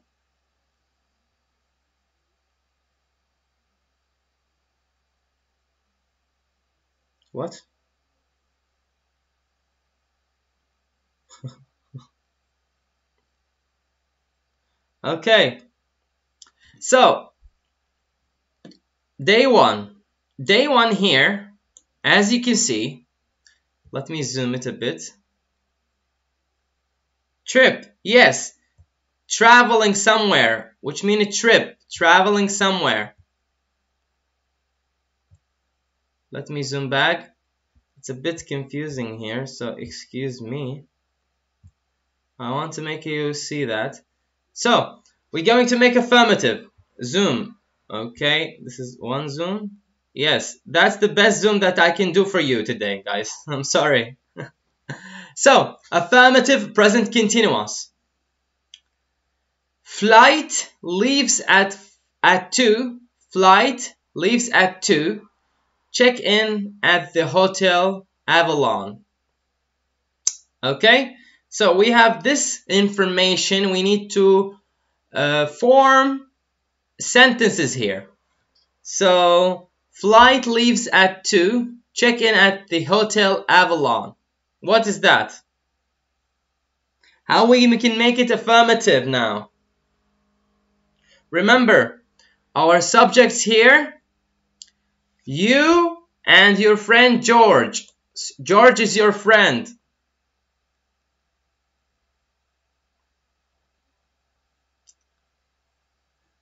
What? Okay. So, day one. Day one here, as you can see, let me zoom it a bit. Trip, yes. Traveling somewhere, which means a trip. Traveling somewhere. Let me zoom back. It's a bit confusing here, so excuse me. I want to make you see that. So, we're going to make affirmative. Zoom. Okay, this is one zoom. Yes, that's the best zoom that I can do for you today, guys. I'm sorry. So, affirmative present continuous. Flight leaves at 2. Flight leaves at 2. Check in at the Hotel Avalon. Okay, so we have this information. We need to form sentences here. So, flight leaves at 2. Check in at the Hotel Avalon. What is that? How we can make it affirmative now? Remember, our subjects here, you and your friend George. George is your friend.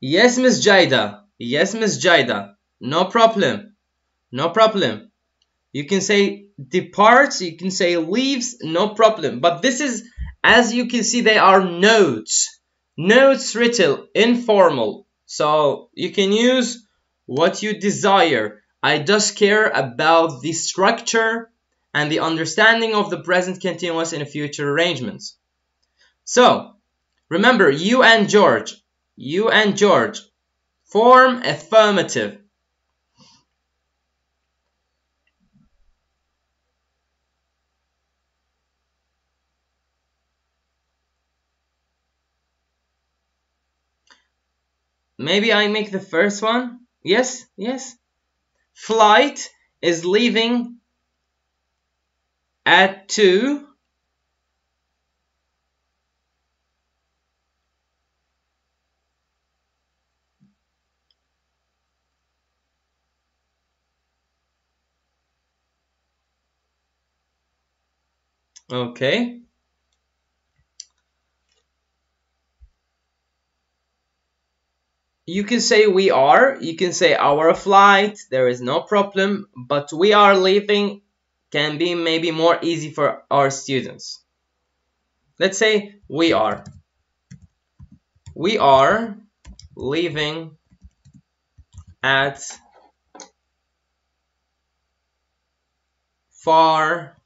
Yes, Miss Jada. Yes, Miss Jada. No problem. No problem. You can say departs, you can say leaves, no problem. But this is, as you can see, they are notes. Notes written, informal. So you can use what you desire. I just care about the structure and the understanding of the present continuous in future arrangements. So, remember, you and George form affirmative. Maybe I make the first one. Yes, yes. Flight is leaving at 2. Okay. You can say we are, you can say our flight, there is no problem, but we are leaving can be maybe more easy for our students. Let's say we are. We are leaving at 4.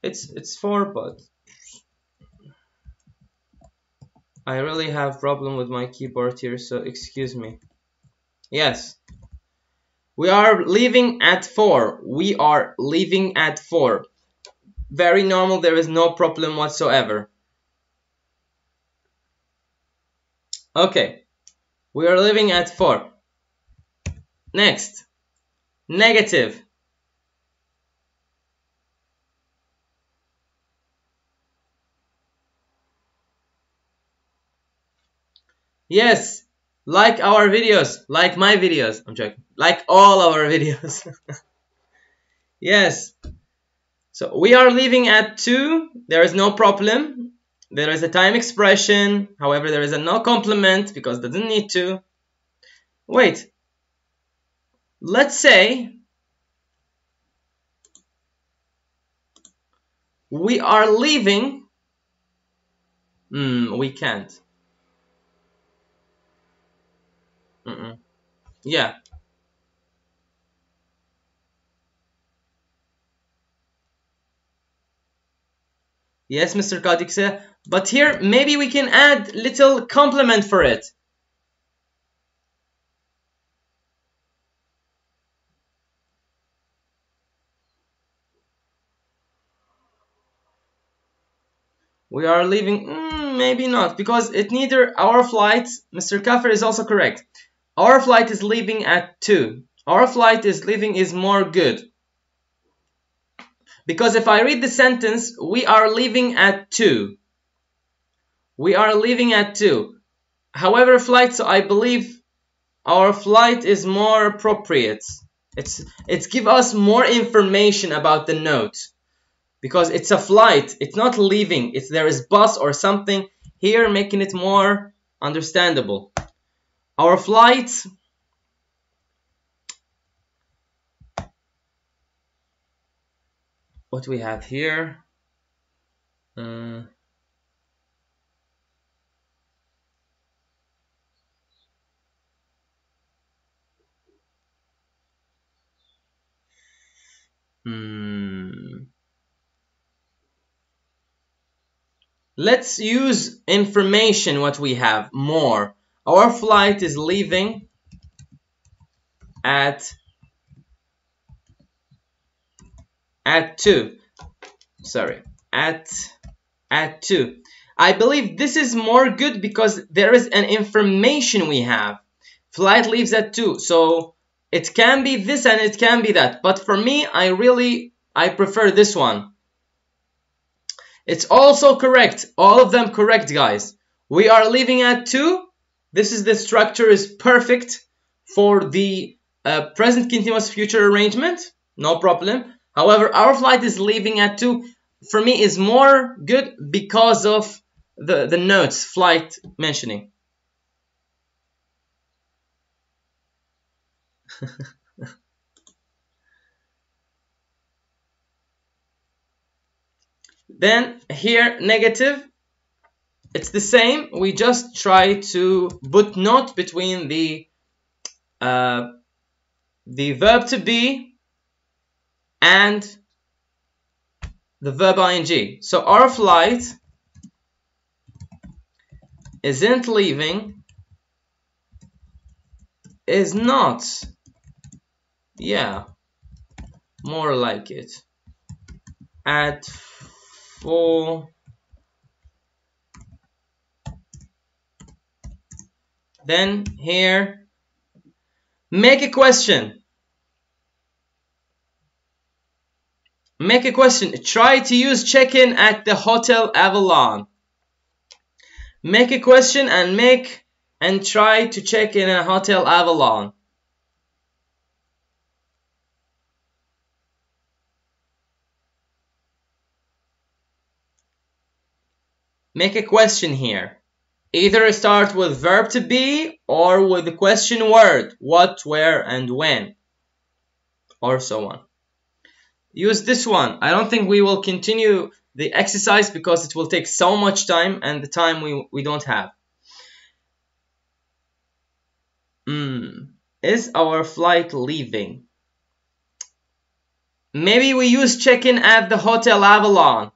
It's 4, but I really have problem with my keyboard here, so excuse me. Yes. We are leaving at 4. We are leaving at 4. Very normal, there is no problem whatsoever. Okay. We are leaving at 4. Next. Negative. Yes. Like our videos. Like my videos. I'm joking. Like all our videos. Yes. So we are leaving at 2. There is no problem. There is a time expression. However, there is a no complement because it doesn't need to. Wait. Let's say we are leaving. We can't. Yeah. Yes, Mr. Kadikse. But here, maybe we can add little complement for it. We are leaving, maybe not, because it neither our flight, Mr. Kaffer is also correct. Our flight is leaving at 2. Our flight is leaving is more good. Because if I read the sentence, we are leaving at 2. We are leaving at 2. However, flight, so I believe our flight is more appropriate. It's give us more information about the note. Because it's a flight, it's not leaving. It's there is bus or something here making it more understandable. Our flight what we have here let's use information what we have more. Our flight is leaving at 2. Sorry, at 2. I believe this is more good because there is an information we have. Flight leaves at 2, so it can be this and it can be that. But for me, I prefer this one. It's also correct. All of them correct, guys. We are leaving at 2. This is the structure is perfect for the present continuous future arrangement. No problem. However, our flight is leaving at 2. For me is more good because of the notes flight mentioning. Then here negative, it's the same. We just try to put note between the verb to be and the verb ing. So our flight isn't leaving, is not, yeah, more like it, at 4. Then here, make a question. Make a question. Try to use check-in at the Hotel Avalon. Make a question and try to check in a Hotel Avalon. Make a question here. Either start with verb to be or with the question word. What, where, and when. Or so on. Use this one. I don't think we will continue the exercise because it will take so much time and the time we don't have. Is our flight leaving? Maybe we use check-in at the Hotel Avalon.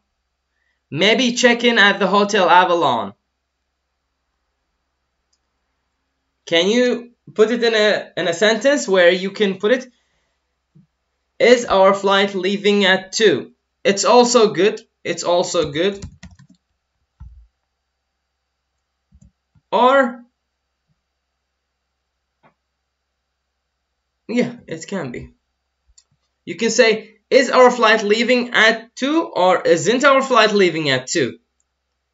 Maybe check-in at the Hotel Avalon. Can you put it in a sentence where you can put it? Is our flight leaving at 2? It's also good. It's also good. Or, yeah, it can be. You can say, is our flight leaving at 2 or isn't our flight leaving at 2?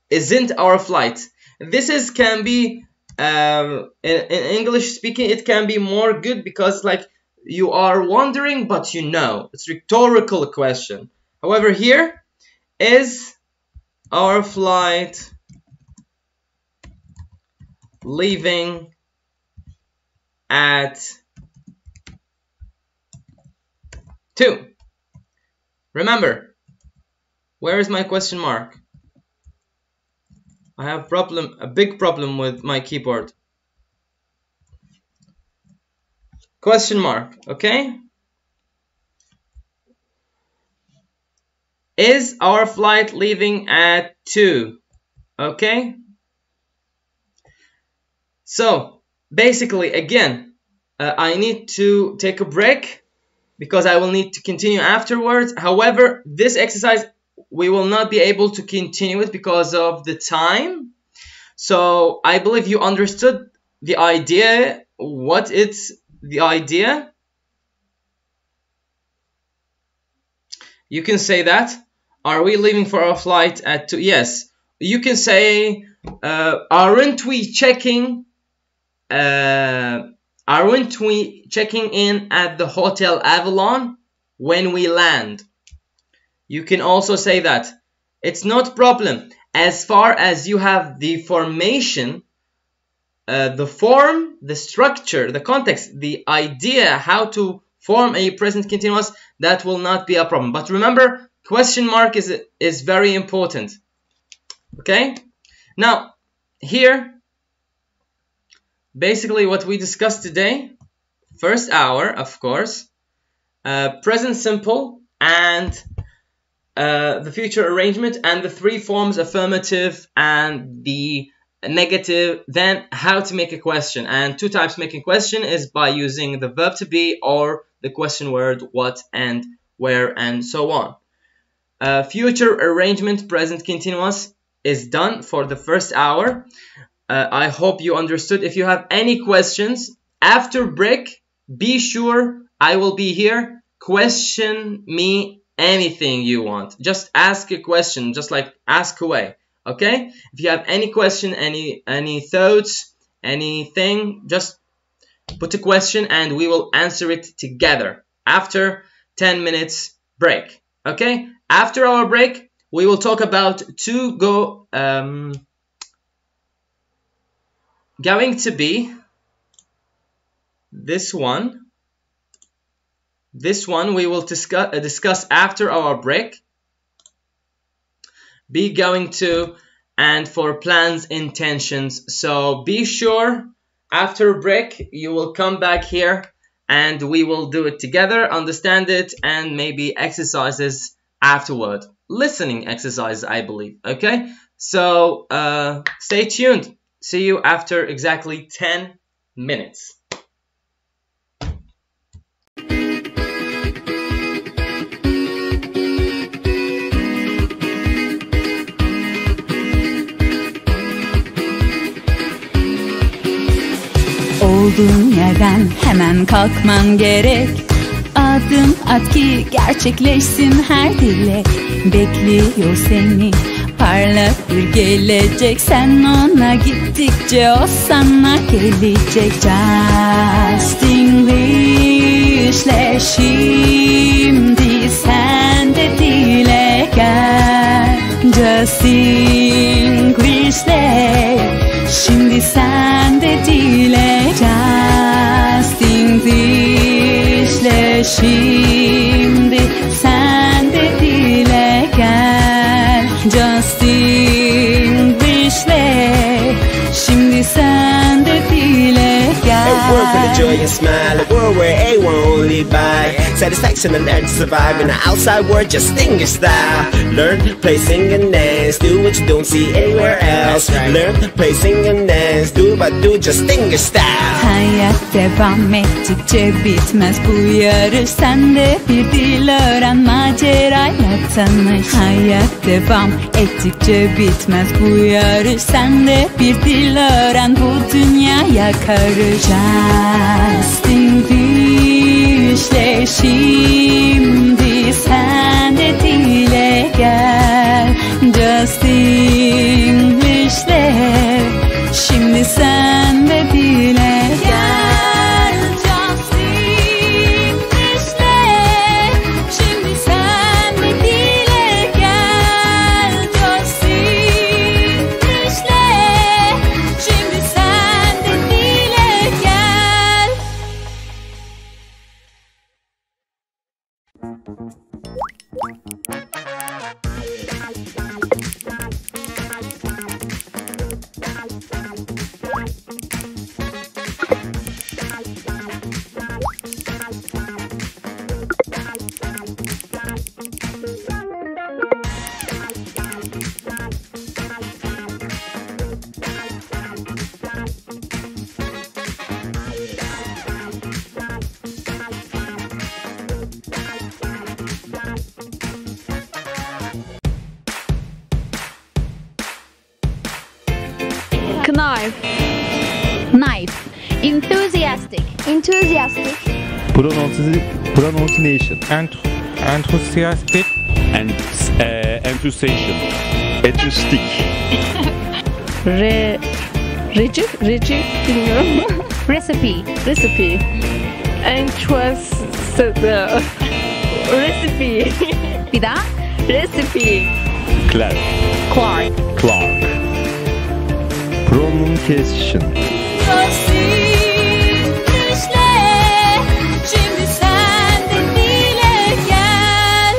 Isn't our flight. This can be, in English speaking, it can be more good because like you are wondering, but you know. It's a rhetorical question. However, here, is our flight leaving at 2? Remember, where is my question mark? I have a big problem with my keyboard. Question mark, okay? Is our flight leaving at 2? Okay? So, basically, again, I need to take a break because I will need to continue afterwards. However, this exercise we will not be able to continue it because of the time. So I believe you understood the idea. What is the idea? You can say that. Are we leaving for our flight at 2? Yes. You can say, aren't we checking in at the Hotel Avalon when we land? You can also say that. It's not problem. As far as you have the formation, the form, the structure, the context, the idea how to form a present continuous, that will not be a problem. But remember, question mark is very important. Okay? Now, here, basically what we discussed today, first hour, of course, present simple and the future arrangement, and the three forms, affirmative and the negative, then how to make a question. And two types making question is by using the verb to be or the question word what and where and so on. Future arrangement present continuous is done for the first hour. I hope you understood. If you have any questions after break, be sure I will be here. Question me anything you want. Just ask a question, just like ask away. Okay? If you have any question, any thoughts, anything, just put a question and we will answer it together after 10 minutes break. Okay? After our break, we will talk about going to be this one. This one we will discuss after our break. Be going to and for plans, intentions. So be sure after break you will come back here and we will do it together, understand it, and maybe exercises afterward. Listening exercises, I believe. Okay? So stay tuned. See you after exactly 10 minutes. Olduğun yerden hemen kalkman gerek. Adım at ki gerçekleşsin her dilek. Bekliyor seni parlak bir gelecek. Sen ona gittikçe o sana gelecek. Justenglish'le şimdi sen de dile gel. Justenglish'le şimdi sen de dile. Justenglish'le şimdi sen de dile gel. Justenglish'le şimdi sen de dile gel. A world with a joy and smile, a world where everyone will live by satisfaction and learn to survive in the outside world. Justenglish style. Learn, play, sing and dance. Do what you don't see anywhere else. Learn, play, sing and dance. Do what do Justenglish style. Hayat devam ettikçe bitmez bu yarış. Sen de bir dil öğren, macerayla tanış. Hayat devam ettikçe bitmez bu yarış. Sen de bir dil öğren, bu dünyaya karış. Justenglish'le şimdi sen de dile gel. Justenglish'le şimdi sen de dile gel. Justenglish'le şimdi sen de dile gel. Justenglish'le şimdi sen de dile gel. Knife. Knife. Enthusiastic. Enthusiastic. Pronunciation. Enthusiastic. Enthusiasm. Enthusiastic. Reci bilmiyorum. Recipe. Recipe. Recipe. Bir daha. Recipe. Clark. Pronunciation. Şimdi sen de dile gel.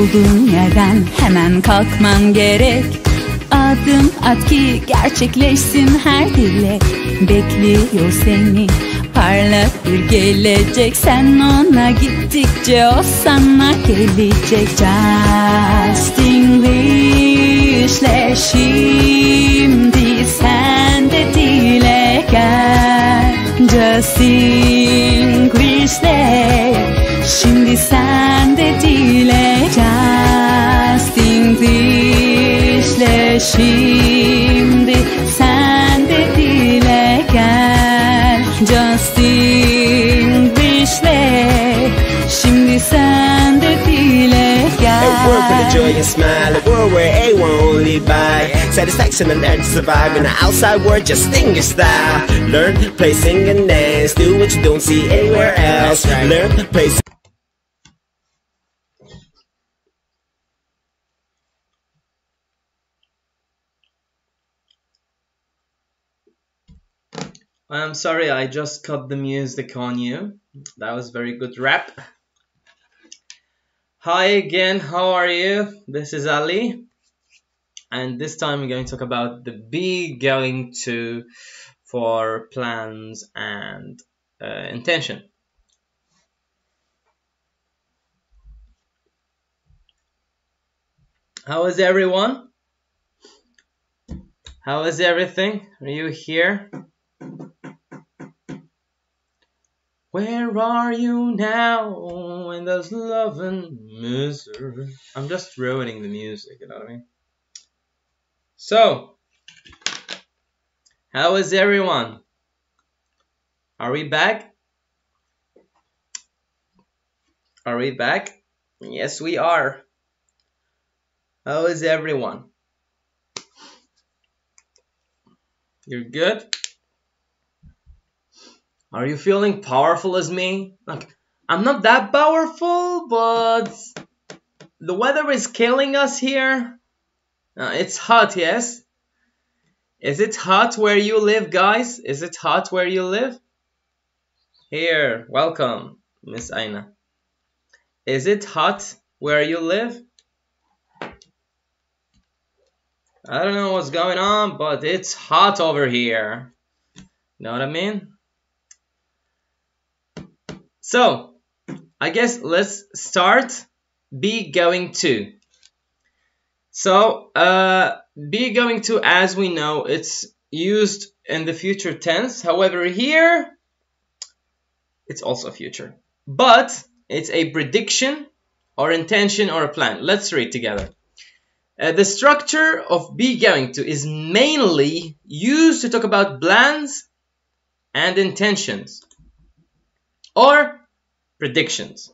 Olduğun yerden hemen kalkman gerek. Adım at ki gerçekleşsin her dilek. Bekliyor seni parlak bir gelecek. Sen ona gittikçe o sana gelecek. Justinglishle şimdi sen de dile gel. Justinglishle şimdi sen de dile gel. Justinglishle şimdi sen de dile gel. Justinglishle şimdi sen de dile gel. A world with a joy and smile, a world where everyone only by satisfaction and learn to survive in the outside world. Justinglich style. Learn, play, sing and dance. Do what you don't see anywhere else. Learn, play. I'm sorry, I just cut the music on you. That was very good rap. Hi again, how are you? This is Ali. And this time we're going to talk about the be going to for plans and intention. How is everyone? How is everything? Are you here? Where are you now when there's love and misery? I'm just ruining the music, you know what I mean? So, how is everyone? Are we back? Are we back? Yes, we are. How is everyone? You're good? Are you feeling powerful as me? Like, I'm not that powerful, but the weather is killing us here. It's hot, yes? Is it hot where you live, guys? Is it hot where you live? Here, welcome, Miss Aina. Is it hot where you live? I don't know what's going on, but it's hot over here. You know what I mean? So, I guess let's start be going to. So, be going to, as we know, it's used in the future tense. However, here, it's also future. But, it's a prediction or intention or a plan. Let's read together. The structure of be going to is mainly used to talk about plans and intentions. Or predictions.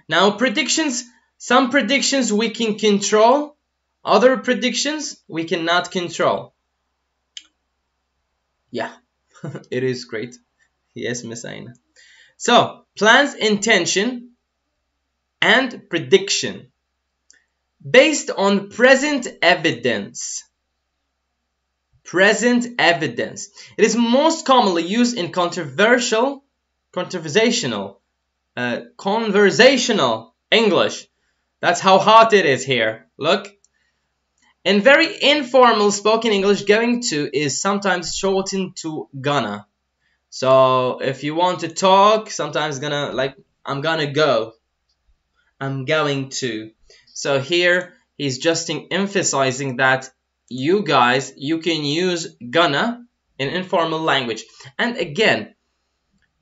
Now predictions, some predictions we can control, other predictions we cannot control. Yeah, it is great. Yes, Miss Aina. So, plans, intention, and prediction. Based on present evidence. Present evidence. It is most commonly used in conversational English. That's how hot it is here. Look. In very informal spoken English, going to is sometimes shortened to gonna. So if you want to talk, sometimes gonna, like, I'm gonna go. I'm going to. So here he's just emphasizing that you guys, you can use gonna in informal language. And again,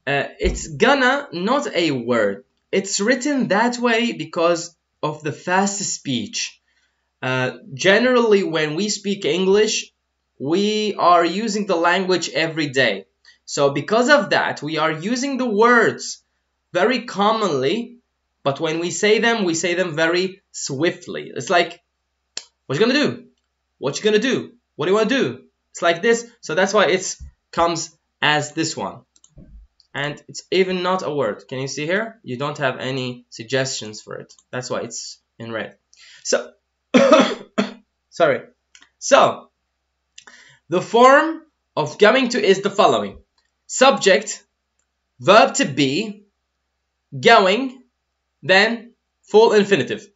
it's gonna, not a word. It's written that way because of the fast speech. Generally, when we speak English, we are using the language every day. So because of that, we are using the words very commonly, but when we say them very swiftly. It's like, what you gonna do? What you gonna do? What do you want to do? It's like this. So that's why it comes as this one. And it's even not a word. Can you see here? You don't have any suggestions for it. That's why it's in red. So, sorry. So, the form of going to is the following. Subject, verb to be, going, then full infinitive.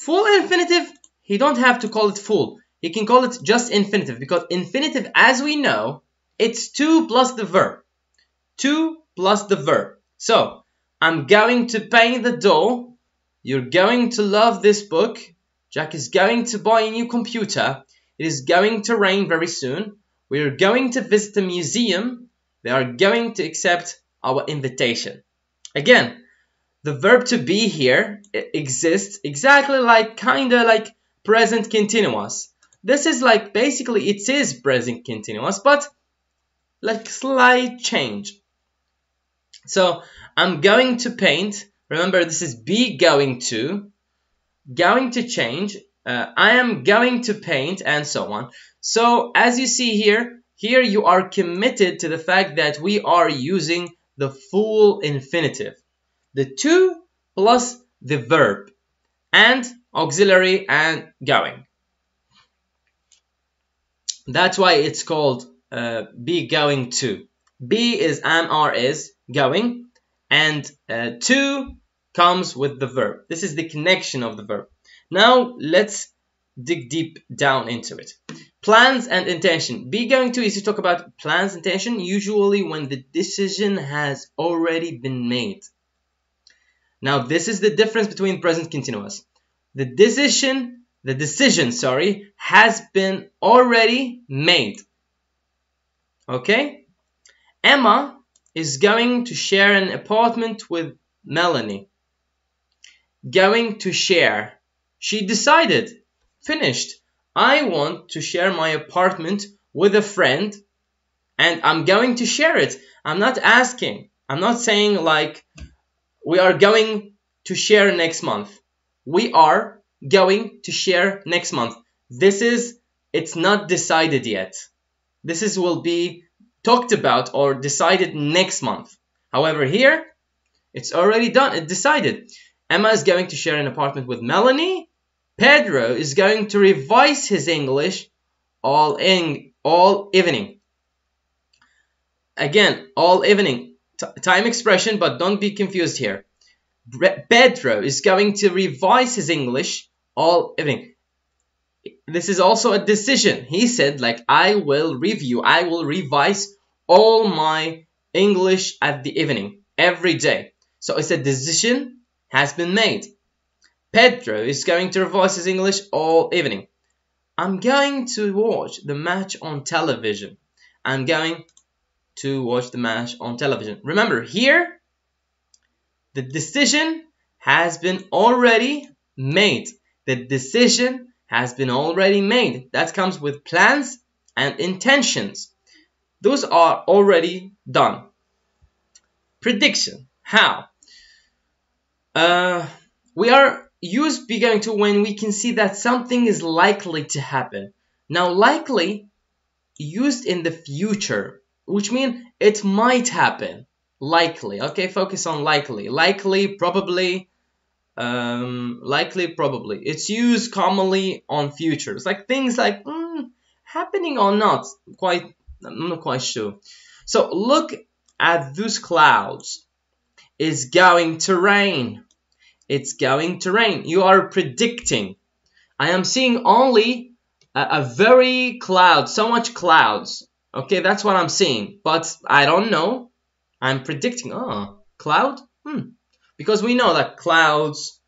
Full infinitive, he don't have to call it full. He can call it just infinitive, because infinitive, as we know, it's to plus the verb. To plus the verb. So, I'm going to paint the doll. You're going to love this book. Jack is going to buy a new computer. It is going to rain very soon. We're going to visit a museum. They are going to accept our invitation. Again, the verb to be here exists exactly like, kinda like present continuous. This is like, basically it is present continuous, but like slight change. So, I'm going to paint. Remember, this is be going to change. I am going to paint, and so on. So, as you see here you are committed to the fact that we are using the full infinitive. The to plus the verb and auxiliary and going. That's why it's called be going to. Be is am, are is, going, and to comes with the verb. This is the connection of the verb. Now let's dig deep down into it. Plans and intention. Be going to is to talk about plans, intention, usually when the decision has already been made. Now this is the difference between present continuous. The decision, has been already made. Okay? Emma is going to share an apartment with Melanie. Going to share. She decided. Finished. I want to share my apartment with a friend, and I'm going to share it. I'm not asking. I'm not saying like we are going to share next month. We are going to share next month. It's not decided yet. Will be talked about or decided next month. However, here, it's already done. It's decided. Emma is going to share an apartment with Melanie. Pedro is going to revise his English all evening. Again, all evening. Time expression, but don't be confused here. Pedro is going to revise his English all evening. This is also a decision. He said, like, I will revise all my English at the evening, every day. So it's a decision has been made. Pedro is going to revise his English all evening. I'm going to watch the match on television. I'm going to watch the match on television. Remember, here, the decision has been already made. The decision has been already made. That comes with plans and intentions. Those are already done. Prediction. How? We are use be going to when we can see that something is likely to happen. Now, likely used in the future, which means it might happen. Likely. Okay, focus on likely. Likely, probably. Likely, probably. It's used commonly on futures, like things like happening or not. I'm not quite sure. So look at those clouds. It's going to rain. It's going to rain. You are predicting. I am seeing only a very cloud, so much clouds. Okay, that's what I'm seeing. But I don't know. I'm predicting. Oh, cloud? Because we know that clouds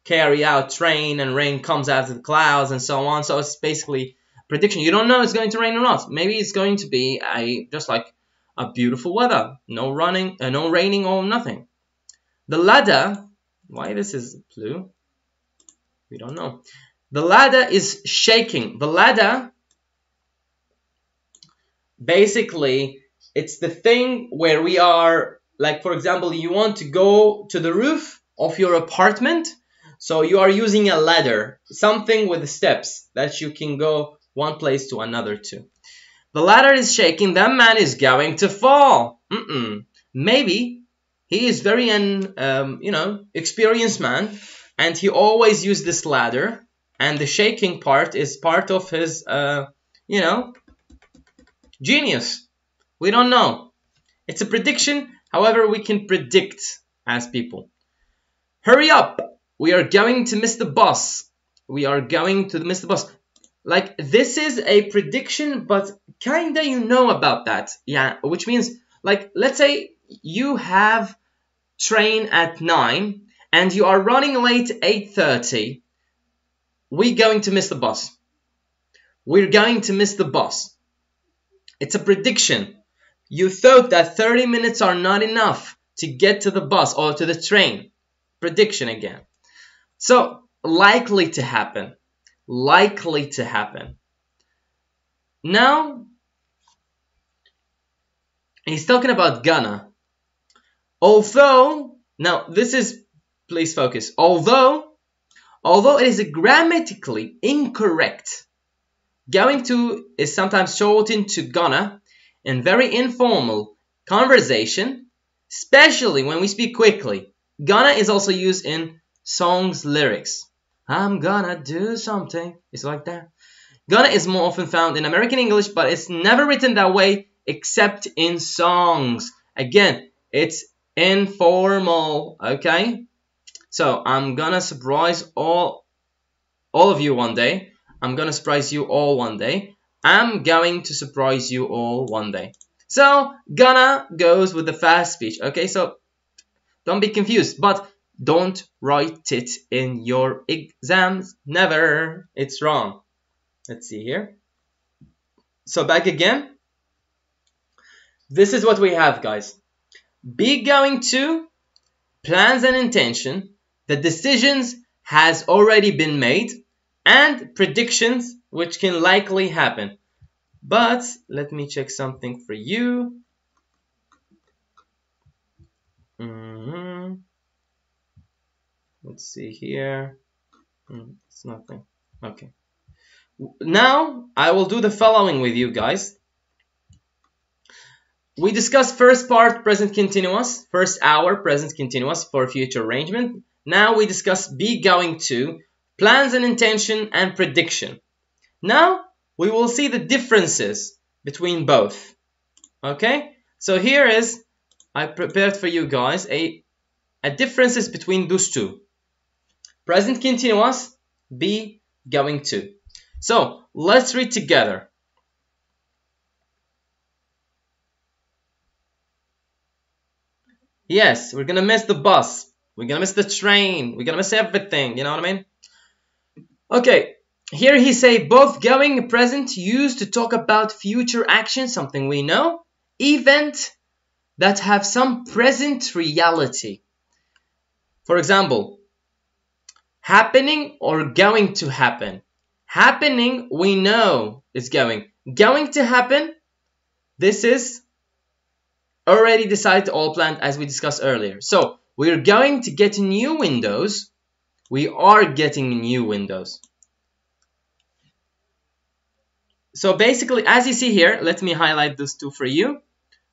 carry out rain and rain comes out of the clouds and so on. So it's basically prediction. You don't know it's going to rain or not. Maybe it's going to be just like a beautiful weather. No raining or nothing. The ladder. Why this is blue? We don't know. The ladder is shaking. The ladder, basically, it's the thing where we are, like, for example, you want to go to the roof of your apartment. So you are using a ladder, something with steps that you can go one place to another to. The ladder is shaking. That man is going to fall. Maybe he is very experienced man, and he always used this ladder, and the shaking part is part of his, genius. We don't know. It's a prediction. However, we can predict as people. Hurry up. We are going to miss the bus. We are going to miss the bus. Like, this is a prediction, but kinda you know about that. Yeah, which means, like, let's say you have train at 9 and you are running late 8:30. We're going to miss the bus. We're going to miss the bus. It's a prediction. You thought that 30 minutes are not enough to get to the bus or to the train. Prediction again. So, likely to happen. Likely to happen. Now, he's talking about gonna. Although, now this is, please focus. Although it is grammatically incorrect, going to is sometimes shortened to gonna in very informal conversation, especially when we speak quickly. Gonna is also used in songs lyrics. I'm gonna do something. It's like that. Gonna is more often found in American English, but it's never written that way except in songs. Again, it's informal, okay? So I'm gonna surprise all of you one day. I'm gonna surprise you all one day. I'm going to surprise you all one day. So gonna goes with the fast speech, okay? So don't be confused, but don't write it in your exams. Never. It's wrong. Let's see here. So back again. This is what we have, guys. Be going to, plans and intention, the decisions has already been made, and predictions which can likely happen. But let me check something for you. Let's see here. It's nothing. Okay. Now I will do the following with you guys. We discussed first part present continuous, first hour present continuous for future arrangement. Now we discuss be going to, plans and intention, and prediction. Now we will see the differences between both. Okay? So here is, I prepared for you guys a differences between those two. Present continuous, be going to. So let's read together. Yes, we're gonna miss the bus. We're gonna miss the train. We're gonna miss everything. You know what I mean? Okay, here he say both going and present used to talk about future action, something we know, event that have some present reality. For example, happening or going to happen. Happening, we know is going. Going to happen, this is already decided, all planned, as we discussed earlier. So we're going to get new windows. We are getting new windows. So basically, as you see here, let me highlight those two for you.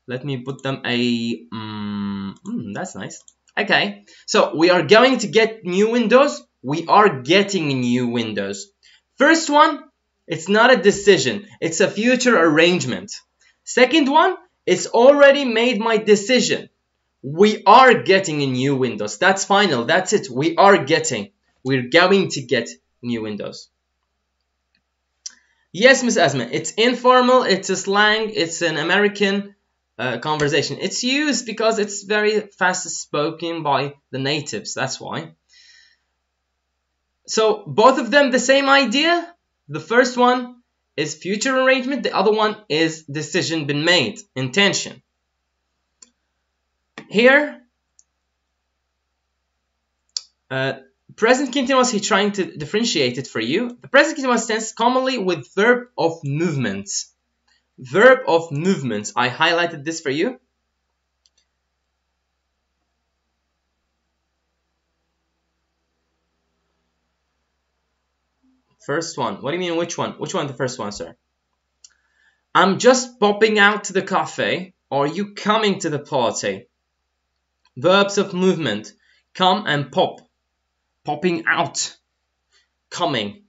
Let me put them that's nice. Okay, so we are going to get new windows. We are getting new windows. First one, it's not a decision. It's a future arrangement. Second one, it's already made my decision. We are getting new windows. That's final. That's it. We are getting. We're going to get new windows. Yes, Miss Asma. It's informal. It's a slang. It's an American conversation. It's used because it's very fast spoken by the natives. That's why. So both of them the same idea. The first one is future arrangement. The other one is decision been made, intention. Here, present continuous, he's trying to differentiate it for you. The present continuous tense commonly with verb of movements. Verb of movements. I highlighted this for you. First one. What do you mean, which one? Which one the first one, sir? I'm just popping out to the cafe. Are you coming to the party? Verbs of movement. Come and pop. Popping out. Coming.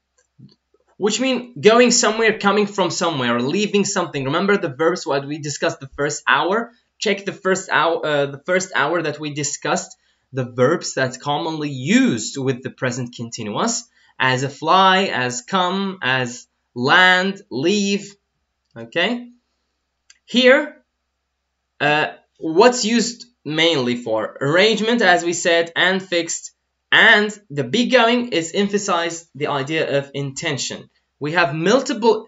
Which mean going somewhere, coming from somewhere, leaving something. Remember the verbs what we discussed the first hour? Check the first hour that we discussed. The verbs that's commonly used with the present continuous. as a fly, as come, as land, leave. Okay. Here, what's used mainly for? Arrangement, as we said, and fixed. And the be going is emphasize the idea of intention. We have multiple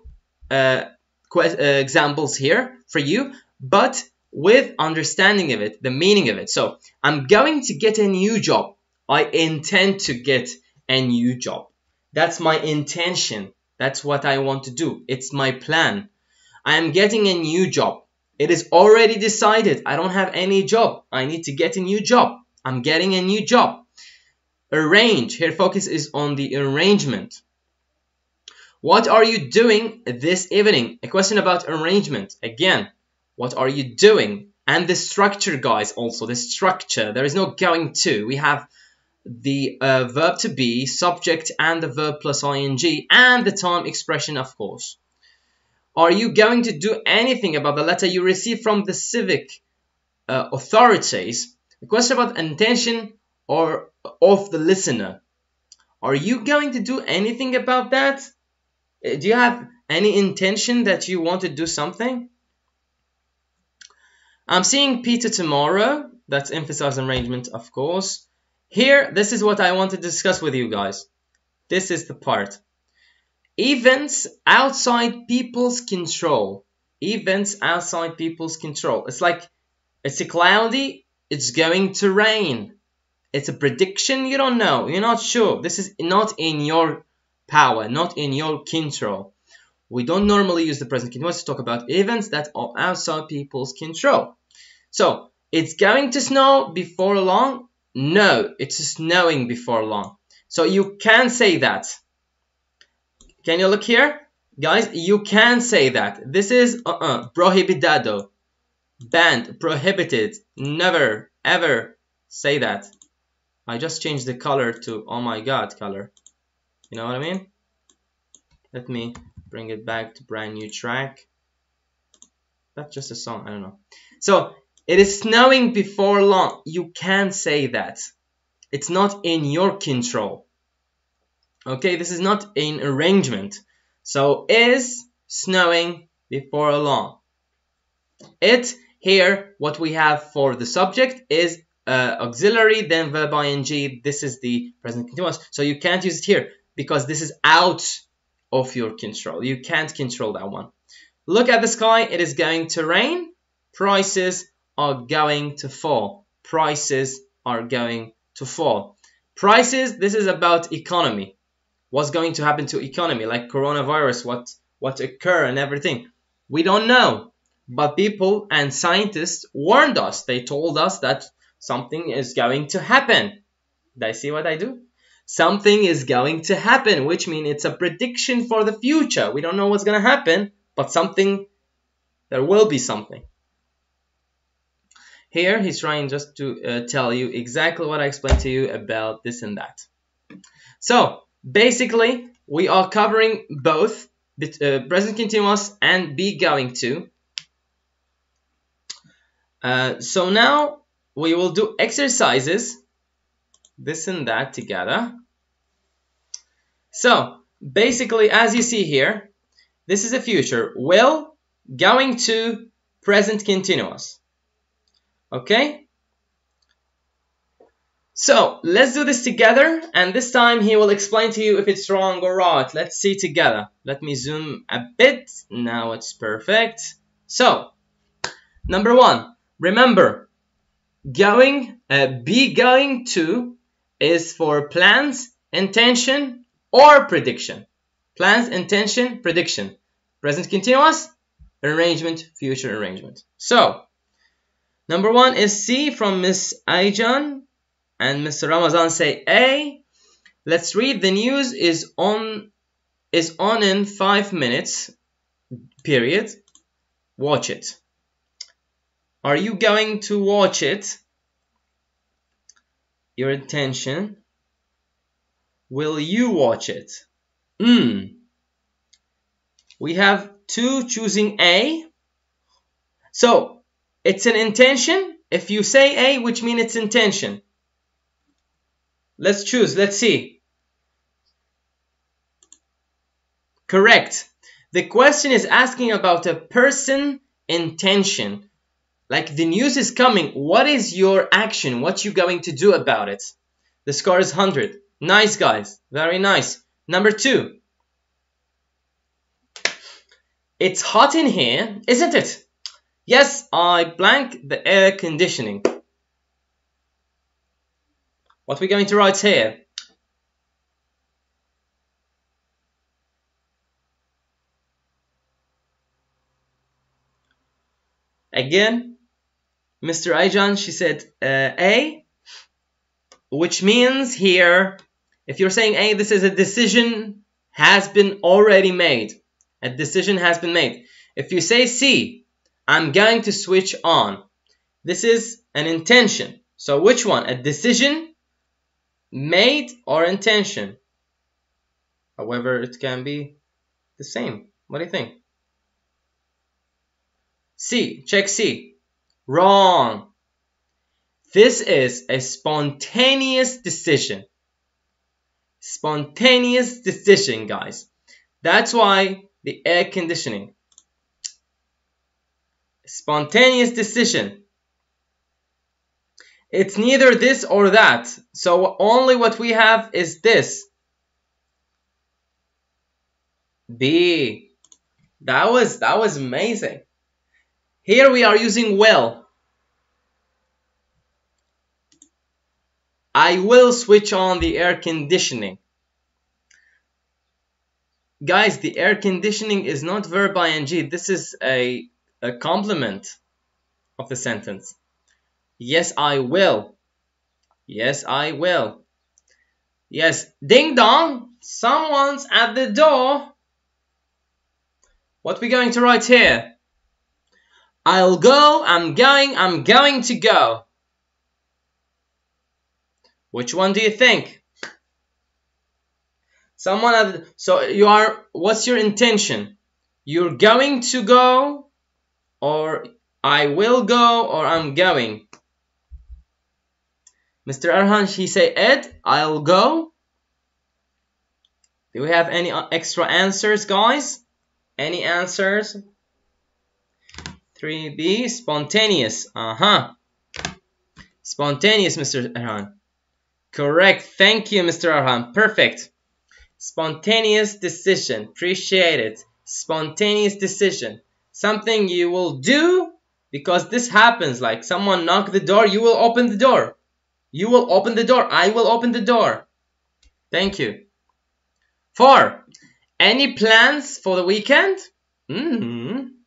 examples here for you, but with understanding of it, the meaning of it. So, I'm going to get a new job. I intend to get a new job. That's my intention. That's what I want to do. It's my plan. I am getting a new job. It is already decided. I don't have any job. I need to get a new job. I'm getting a new job. Arrange. Here focus is on the arrangement. What are you doing this evening? A question about arrangement. Again, what are you doing? And the structure, guys, also. The structure. There is no going to. We have the verb to be, subject, and the verb plus ing, and the time expression, of course. Are you going to do anything about the letter you received from the civic authorities? The question about intention or of the listener. Are you going to do anything about that? Do you have any intention that you want to do something? I'm seeing Peter tomorrow. That's emphasize arrangement, of course. Here, this is what I want to discuss with you guys. This is the part. Events outside people's control. Events outside people's control. It's like, it's a cloudy, it's going to rain. It's a prediction, you don't know, you're not sure. This is not in your power, not in your control. We don't normally use the present continuous to talk about events that are outside people's control. So, it's going to snow before long. No, it's snowing before long. So you can say that. Can you look here? Guys, you can say that. This is prohibitado. Banned, prohibited. Never, ever say that. I just changed the color to, oh my god, color. You know what I mean? Let me bring it back to brand new track. That's just a song, I don't know. So, it is snowing before long. You can say that. It's not in your control. Okay, this is not an arrangement. So, is snowing before long. It, here, what we have for the subject is auxiliary, then verb ing. This is the present continuous. So, you can't use it here because this is out of your control. You can't control that one. Look at the sky. It is going to rain. Prices are going to fall. Prices are going to fall. Prices, this is about economy. What's going to happen to economy, like coronavirus, what occur and everything. We don't know. But people and scientists warned us. They told us that something is going to happen. Did I see what I do? Something is going to happen, which means it's a prediction for the future. We don't know what's going to happen, but something, there will be something. Here, he's trying just to tell you exactly what I explained to you about this and that. So, basically, we are covering both the present continuous and be going to. So now, we will do exercises, this and that together. So, basically, as you see here, this is a future. Will, going to, present continuous. Okay? So, let's do this together, and this time he will explain to you if it's wrong or right. Let's see together. Let me zoom a bit. Now it's perfect. So, number one, remember, be going to is for plans, intention, or prediction. Plans, intention, prediction. Present continuous, arrangement, future arrangement. So, number one is C from Miss Ayjan and Mr. Ramazan say A. Let's read. The news is on in 5 minutes. Period. Watch it. Are you going to watch it? Your intention. Will you watch it? We have two choosing A. So, it's an intention. If you say A, which means it's intention. Let's choose. Let's see. Correct. The question is asking about a person intention. Like the news is coming. What is your action? What you going to do about it? The score is 100. Nice, guys. Very nice. Number 2. It's hot in here, isn't it? Yes, I blank the air conditioning. What we going to write here? Again, Mr. Ayjan, she said A, which means here, if you're saying A, this is a decision has been already made. A decision has been made. If you say C, I'm going to switch on. This is an intention. So which one? A decision made or intention? However, it can be the same. What do you think? C. Check C. Wrong. This is a spontaneous decision. Spontaneous decision, guys. That's why the air conditioning. Spontaneous decision. It's neither this or that. So only what we have is this. B. That was amazing. Here we are using will. I will switch on the air conditioning. Guys, the air conditioning is not verb ing. This is a complement of the sentence. Yes, I will. Yes, I will. Yes, ding dong. Someone's at the door. What are we going to write here? I'll go, I'm going to go. Which one do you think? Someone at so you are, what's your intention? You're going to go, or I will go, or I'm going. Mr. Erhan, he say Ed, I'll go. Do we have any extra answers, guys? Any answers? 3B, spontaneous. Spontaneous, Mr. Erhan. Correct. Thank you, Mr. Erhan. Perfect. Spontaneous decision. Appreciate it. Spontaneous decision. Something you will do because this happens. Like someone knock the door, you will open the door. You will open the door. I will open the door. Thank you. 4. Any plans for the weekend?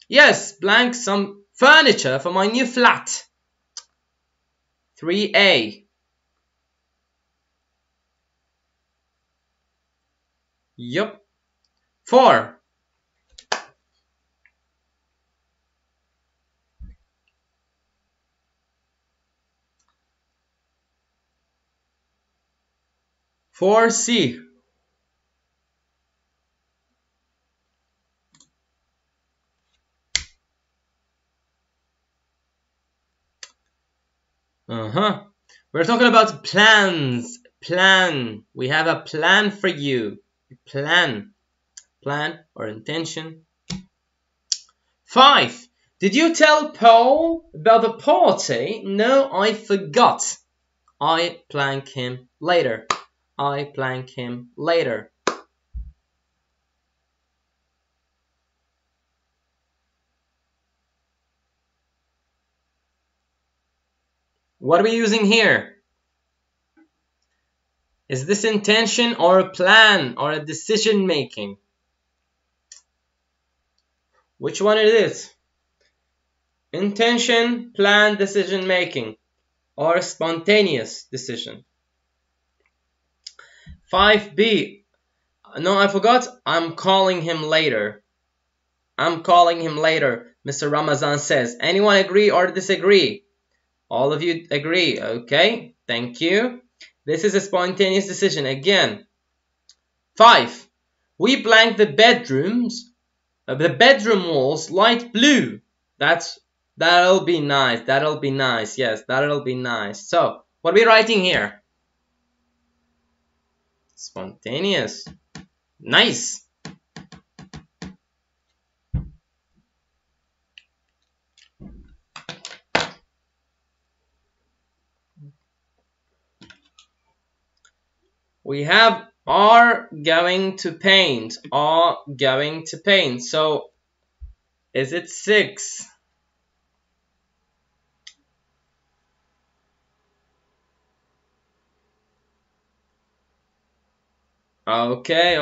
Yes, blank some furniture for my new flat. 3A. Yup. 4. C. We're talking about plans. Plan. We have a plan for you. Plan. Plan or intention. 5. Did you tell Paul about the party? No, I forgot. I plank him later. I plank him later. What are we using here? Is this intention or a plan or a decision making? Which one it is? Intention, plan, decision making, or spontaneous decision? 5B. No, I forgot. I'm calling him later. I'm calling him later, Mr. Ramazan says. Anyone agree or disagree? All of you agree. Okay, thank you. This is a spontaneous decision again. 5. We blank the bedrooms, the bedroom walls light blue. That'll be nice. That'll be nice. Yes, that'll be nice. So, what are we writing here? Spontaneous. Nice. We have are going to paint. Are going to paint. So, is it 6? Okay.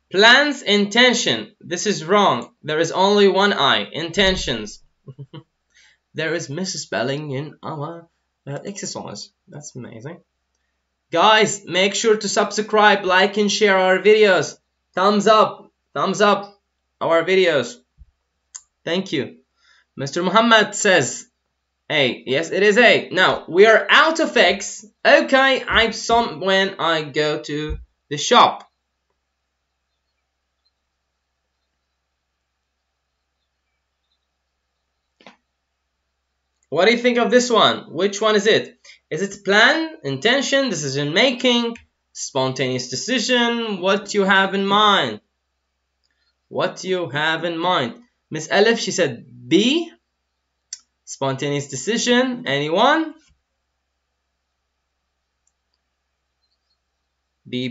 Plans, intention. This is wrong. There is only one I. Intentions. There is misspelling in our exercise. That's amazing. Guys, make sure to subscribe, like, and share our videos. Thumbs up our videos. Thank you. Mr. Muhammad says A. Yes, it is A. Now, we are out of X. Okay, I'm some when I go to the shop. What do you think of this one? Which one is it? Is it plan, intention, decision making, spontaneous decision? What you have in mind? What you have in mind? Miss Elif, she said B. Spontaneous decision. Anyone? B.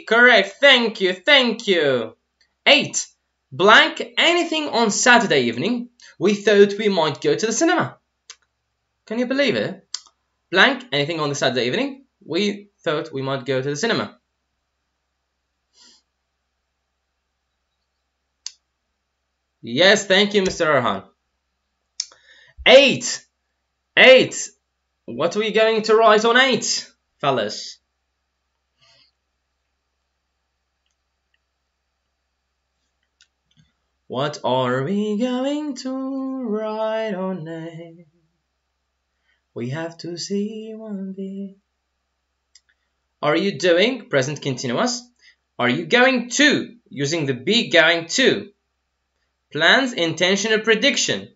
Correct. Thank you. 8. Blank anything on Saturday evening. We thought we might go to the cinema. Can you believe it? Blank anything on the Saturday evening. We thought we might go to the cinema. Yes, thank you, Mr. Arhan. 8. What are we going to write on 8, fellas? What are we going to write on 8? We have to see one day. Are you doing present continuous? Are you going to? Using the be going to. Plans, intention, or prediction.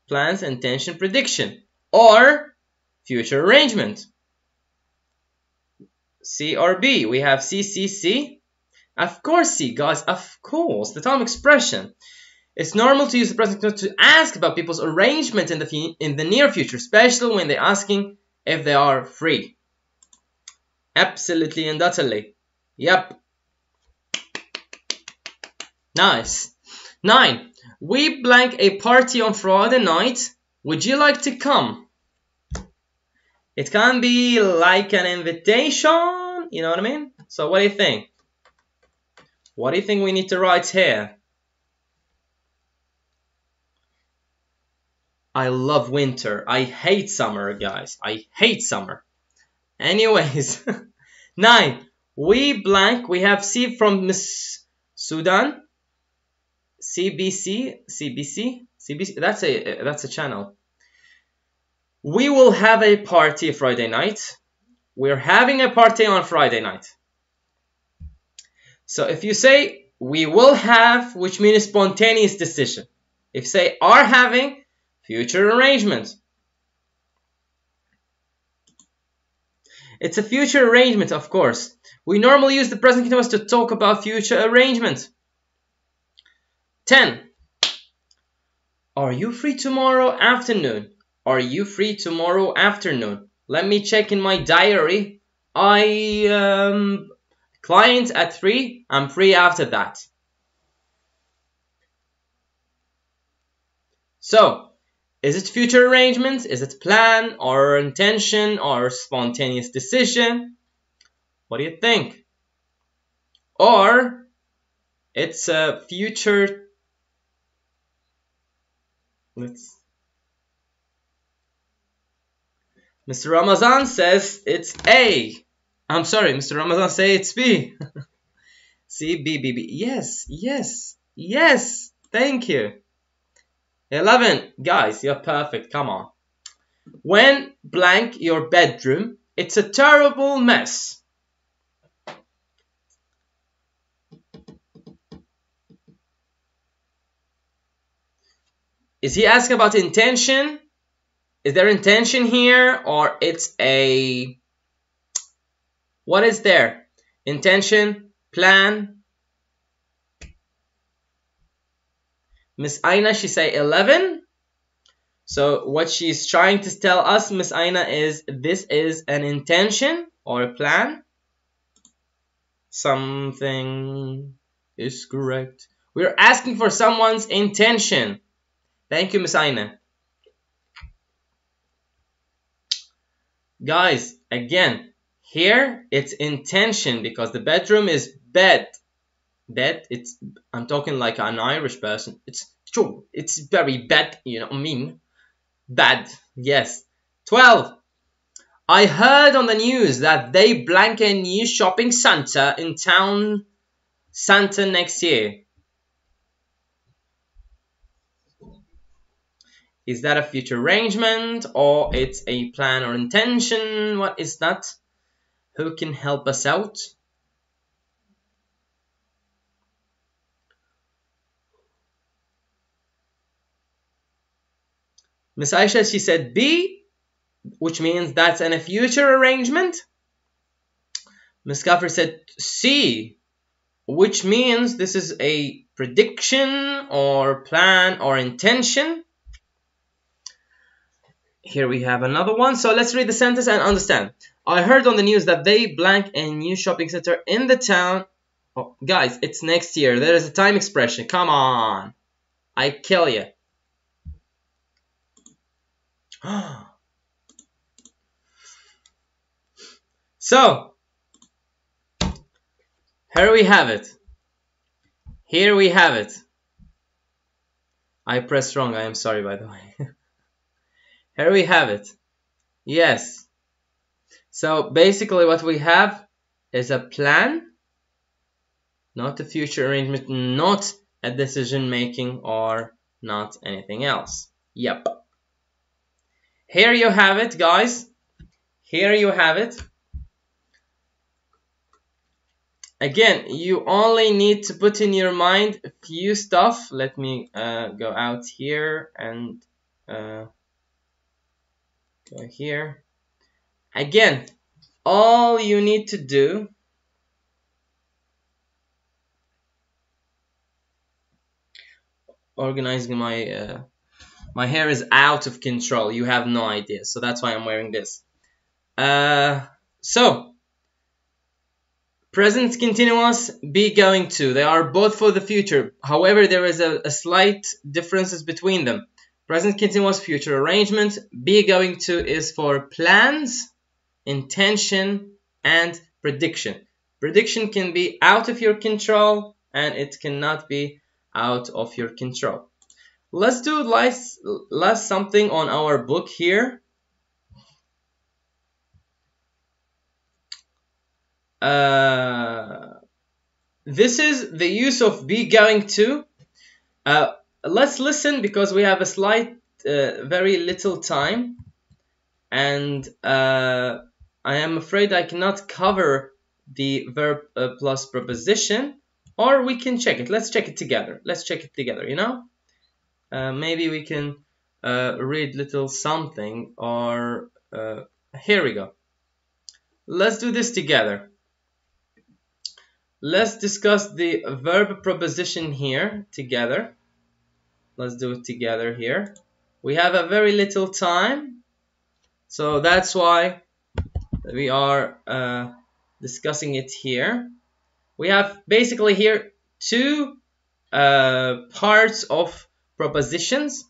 Plans, intention, prediction. Or future arrangement. C or B. We have C. Of course C, guys. Of course. The time expression. It's normal to use the present continuous to ask about people's arrangement in the near future, especially when they're asking if they are free. Absolutely and utterly. Yep. Nice. 9. We blank a party on Friday night. Would you like to come? It can be like an invitation. You know what I mean? So what do you think? What do you think we need to write here? I love winter. I hate summer, guys. I hate summer. Anyways. 9. We blank. We have C from Miss Sudan. CBC. That's a channel. We will have a party Friday night. We're having a party on Friday night. So if you say we will have, which means spontaneous decision. If you say are having, future arrangement. It's a future arrangement, of course. We normally use the present continuous to talk about future arrangement. 10. Are you free tomorrow afternoon? Are you free tomorrow afternoon? Let me check in my diary. Client at 3. I'm free after that. So, is it future arrangement? Is it plan or intention or spontaneous decision? What do you think? Or it's a future. Mr. Ramazan says it's A. I'm sorry, Mr. Ramazan says it's B. C, B. Yes. Thank you. 11. Guys, you're perfect. Come on. When blank your bedroom, it's a terrible mess. Is he asking about intention? Is there intention here? Or it's a... What is there? Intention, plan. Miss Aina, she say 11. So what she's trying to tell us, Miss Aina, is this is an intention or a plan. Something is correct. We're asking for someone's intention. Thank you, Miss Aina. Guys, again, here it's intention because the bedroom is bed. Bed, I'm talking like an Irish person. It's true. It's very bad, you know what I mean? Bad, yes. 12. I heard on the news that they blank a new shopping center in town center next year. Is that a future arrangement or it's a plan or intention? What is that? Who can help us out? Miss Aisha, she said B, which means that's a future arrangement. Miss Kafir said C, which means this is a prediction or plan or intention. Here we have another one. So let's read the sentence and understand. I heard on the news that they blank a new shopping center in the town. Oh, guys, it's next year. There is a time expression. Come on. I kill you. So, here we have it. Here we have it. I pressed wrong. I am sorry, by the way. Here we have it. Yes. So basically what we have is a plan, not a future arrangement, not a decision making or not anything else. Yep. Here you have it, guys. Here you have it. Again, you only need to put in your mind a few stuff. Let me go out here and go here. Again, all you need to do organizing my hair is out of control. You have no idea. So that's why I'm wearing this. So present continuous, be going to. They are both for the future. However, there is a slight differences between them. Present continuous, future arrangement. Be going to is for plans, intention, and prediction. Prediction can be out of your control and it cannot be out of your control. Let's do last something on our book here. This is the use of be going to. Let's listen because we have a slight, very little time, and I am afraid I cannot cover the verb plus preposition, or we can check it. Let's check it together. Let's check it together, you know? Maybe we can read little something, or here we go. Let's do this together. Let's discuss the verb preposition here together. Let's do it together here. We have a very little time, so that's why we are discussing it here. We have basically here two parts of prepositions.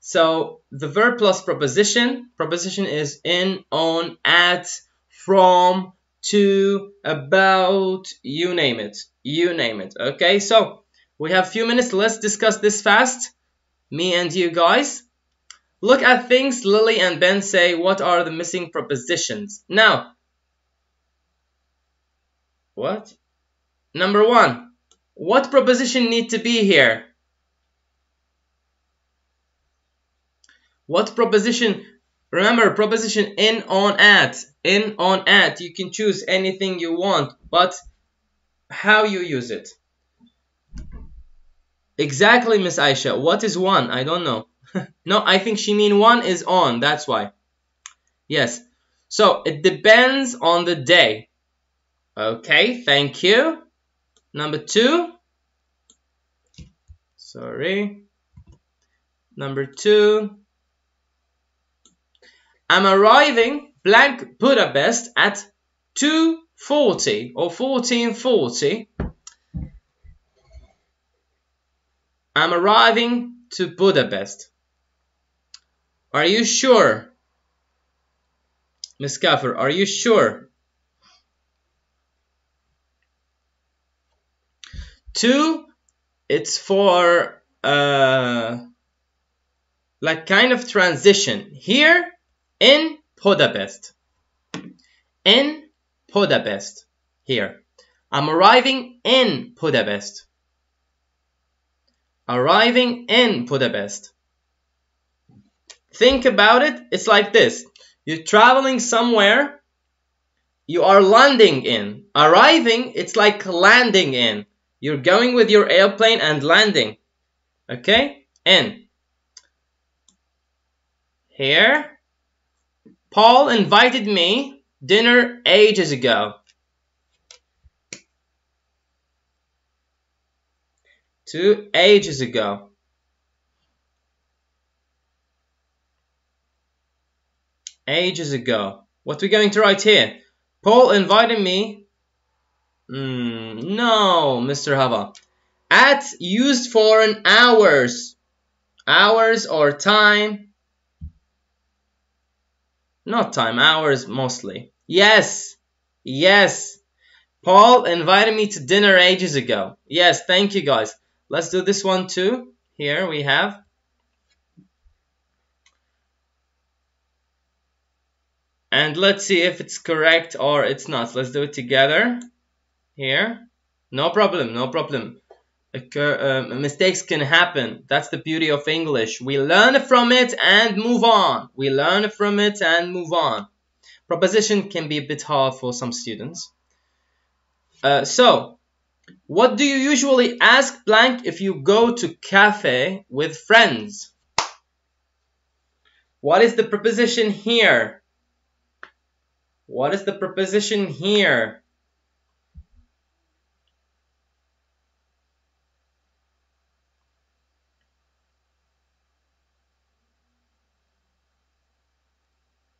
So the verb plus preposition. Preposition is in, on, at, from, to, about, you name it. You name it. Okay, so we have a few minutes. Let's discuss this fast. Me and you guys. Look at things. Lily and Ben say, what are the missing prepositions? Now, what? Number one, what preposition need to be here? What preposition? Remember, preposition in, on, at. In, on, at. You can choose anything you want, but how you use it. Exactly, Miss Aisha. What is one? I don't know. No, I think she mean one is on. That's why. Yes. So, it depends on the day. Okay, thank you. Number two. Sorry. Number two. I'm arriving blank Budapest at 2:40 or 14:40. I'm arriving to Budapest. Are you sure? Miss Kafir, are you sure? 2, it's for like kind of transition. Here in Budapest. In Budapest. Here. I'm arriving in Budapest. Arriving in Budapest. Think about it. It's like this. You're traveling somewhere. You are landing in. Arriving, it's like landing in. You're going with your airplane and landing. Okay? In. Here. Paul invited me dinner ages ago. 2 ages ago. Ages ago. What are we going to write here? Paul invited me. No, Mr. Hava. At used for an hours. Hours or time. Not time, hours mostly. Yes. Yes. Paul invited me to dinner ages ago. Yes, thank you guys. Let's do this one too. Here we have. And let's see if it's correct or it's not. Let's do it together. Here. No problem, no problem. Mistakes can happen. That's the beauty of English. We learn from it and move on. We learn from it and move on. Proposition can be a bit hard for some students. So, what do you usually ask blank if you go to cafe with friends? What is the preposition here? What is the preposition here?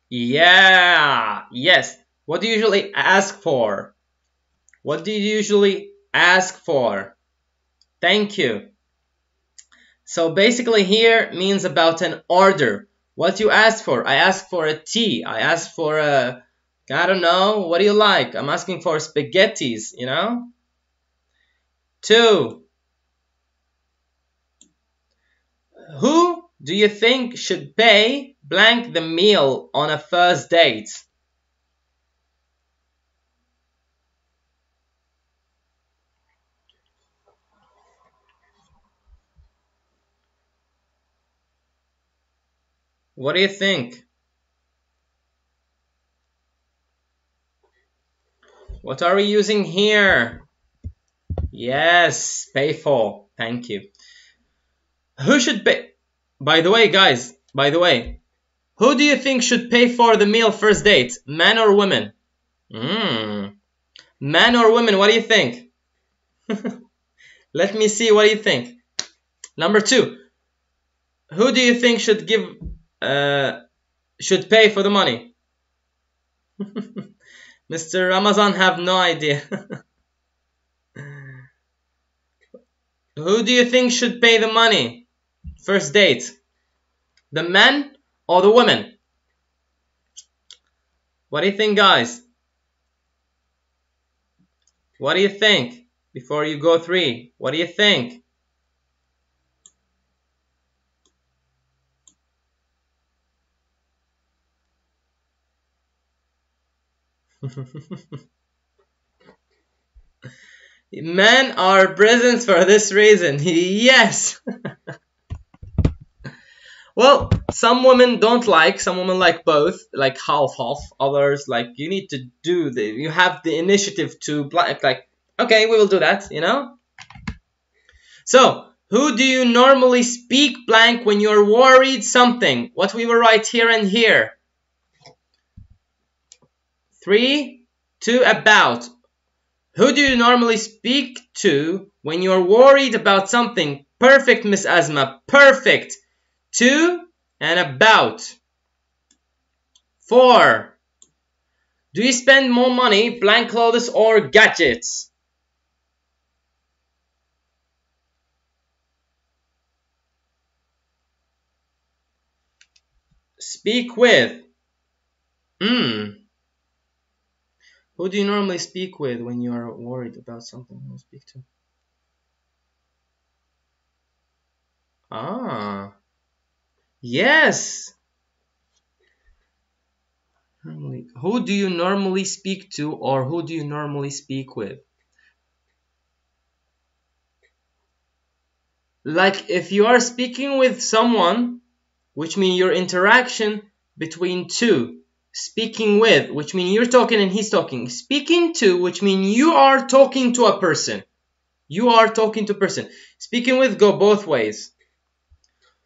Yeah, yes. What do you usually ask for? What do you usually ask for? Thank you. So basically here means about an order. What you ask for? I ask for a tea. I ask for a, I don't know, what do you like? I'm asking for spaghettis, you know? 2. Who do you think should pay blank the meal on a first date? What do you think? What are we using here? Yes, pay for. Thank you. Who should pay? By the way, guys, by the way, who do you think should pay for the meal first date? Man or women? Man or women, what do you think? Let me see, what do you think? Number 2. Who do you think should pay for the money? Mr. Ramazan have no idea. Who do you think should pay the money? First date. The man or the woman? What do you think, guys? What do you think? Before you go 3, what do you think? Men are present for this reason. Yes. Well, some women don't like, some women like both, like half. Others like you need to do you have the initiative to like, okay, we will do that, you know? So, who do you normally speak blank when you're worried something? What we will write here and here. 3, 2, about. Who do you normally speak to when you're worried about something? Perfect, Miss Asma. Perfect. To and about. 4. Do you spend more money blank clothes or gadgets? Speak with. Who do you normally speak with when you are worried about something? Who speak to? Ah, yes. Who do you normally speak to, or who do you normally speak with? Like if you are speaking with someone, which means your interaction between two. Speaking with, which means you're talking and he's talking. Speaking to, which means you are talking to a person. You are talking to a person. Speaking with go both ways.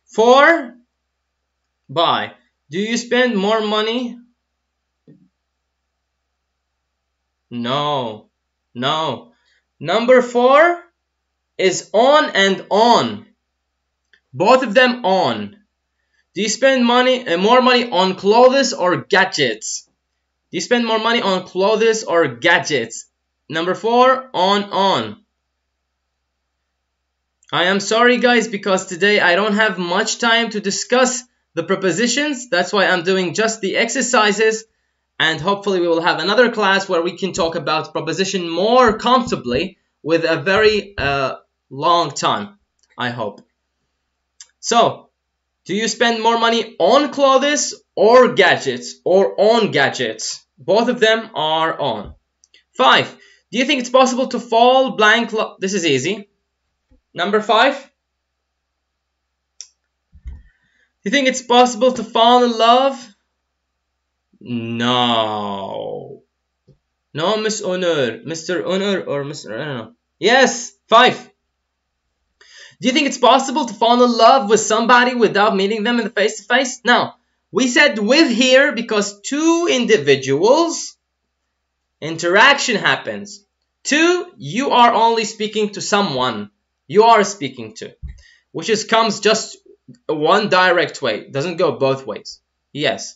4. Buy. Do you spend more money? No. No. Number 4 is on and on. Both of them on. Do you spend more money on clothes or gadgets? Do you spend more money on clothes or gadgets? Number 4, on. I am sorry guys, because today I don't have much time to discuss the prepositions. That's why I'm doing just the exercises. And hopefully we will have another class where we can talk about preposition more comfortably with a very long time, I hope. So, do you spend more money on clothes or gadgets, or on gadgets? Both of them are on. 5. Do you think it's possible to fall blank? This is easy. Number 5. Do you think it's possible to fall in love? No. No, Miss Honor. Mr. Honor or Mr. I don't know. Yes. 5. Do you think it's possible to fall in love with somebody without meeting them in the face-to-face? Now, we said with here because 2 individuals, interaction happens. 2, you are only speaking to someone. You are speaking to. Which comes just one direct way. Doesn't go both ways. Yes.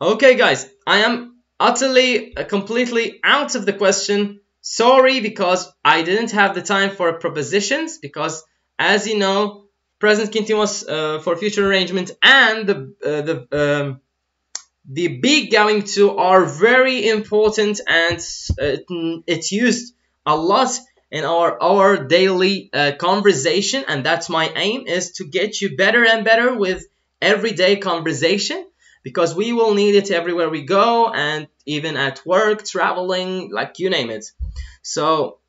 Okay, guys. I am utterly, completely out of the question. Sorry, because I didn't have the time for prepositions, because as you know, present continuous for future arrangement and the be going to are very important, and it's used a lot in our daily conversation, and that's my aim, is to get you better and better with everyday conversation, because we will need it everywhere we go, and even at work, traveling, like you name it. So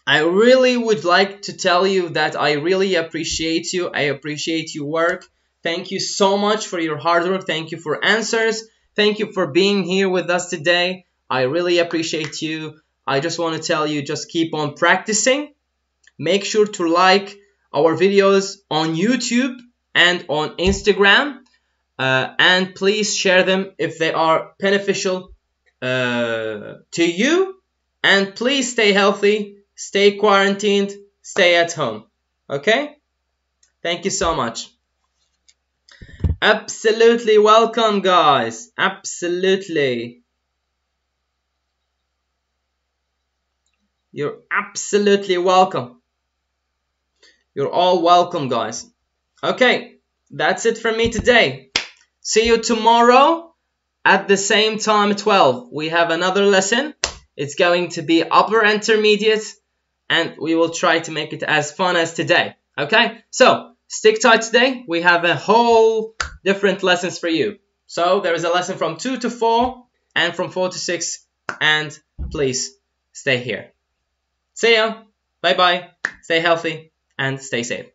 I really would like to tell you that I really appreciate you. I appreciate your work. Thank you so much for your hard work. Thank you for answers. Thank you for being here with us today. I really appreciate you. I just want to tell you, just keep on practicing. Make sure to like our videos on YouTube and on Instagram. And please share them if they are beneficial to you. And please stay healthy, stay quarantined, stay at home. Okay? Thank you so much. Absolutely welcome, guys. Absolutely. You're absolutely welcome. You're all welcome, guys. Okay, that's it from me today. See you tomorrow at the same time, 12. We have another lesson. It's going to be upper intermediate, and we will try to make it as fun as today. Okay? So, stick tight today. We have a whole different lessons for you. So, there is a lesson from 2 to 4 and from 4 to 6. And please stay here. See ya. Bye-bye. Stay healthy and stay safe.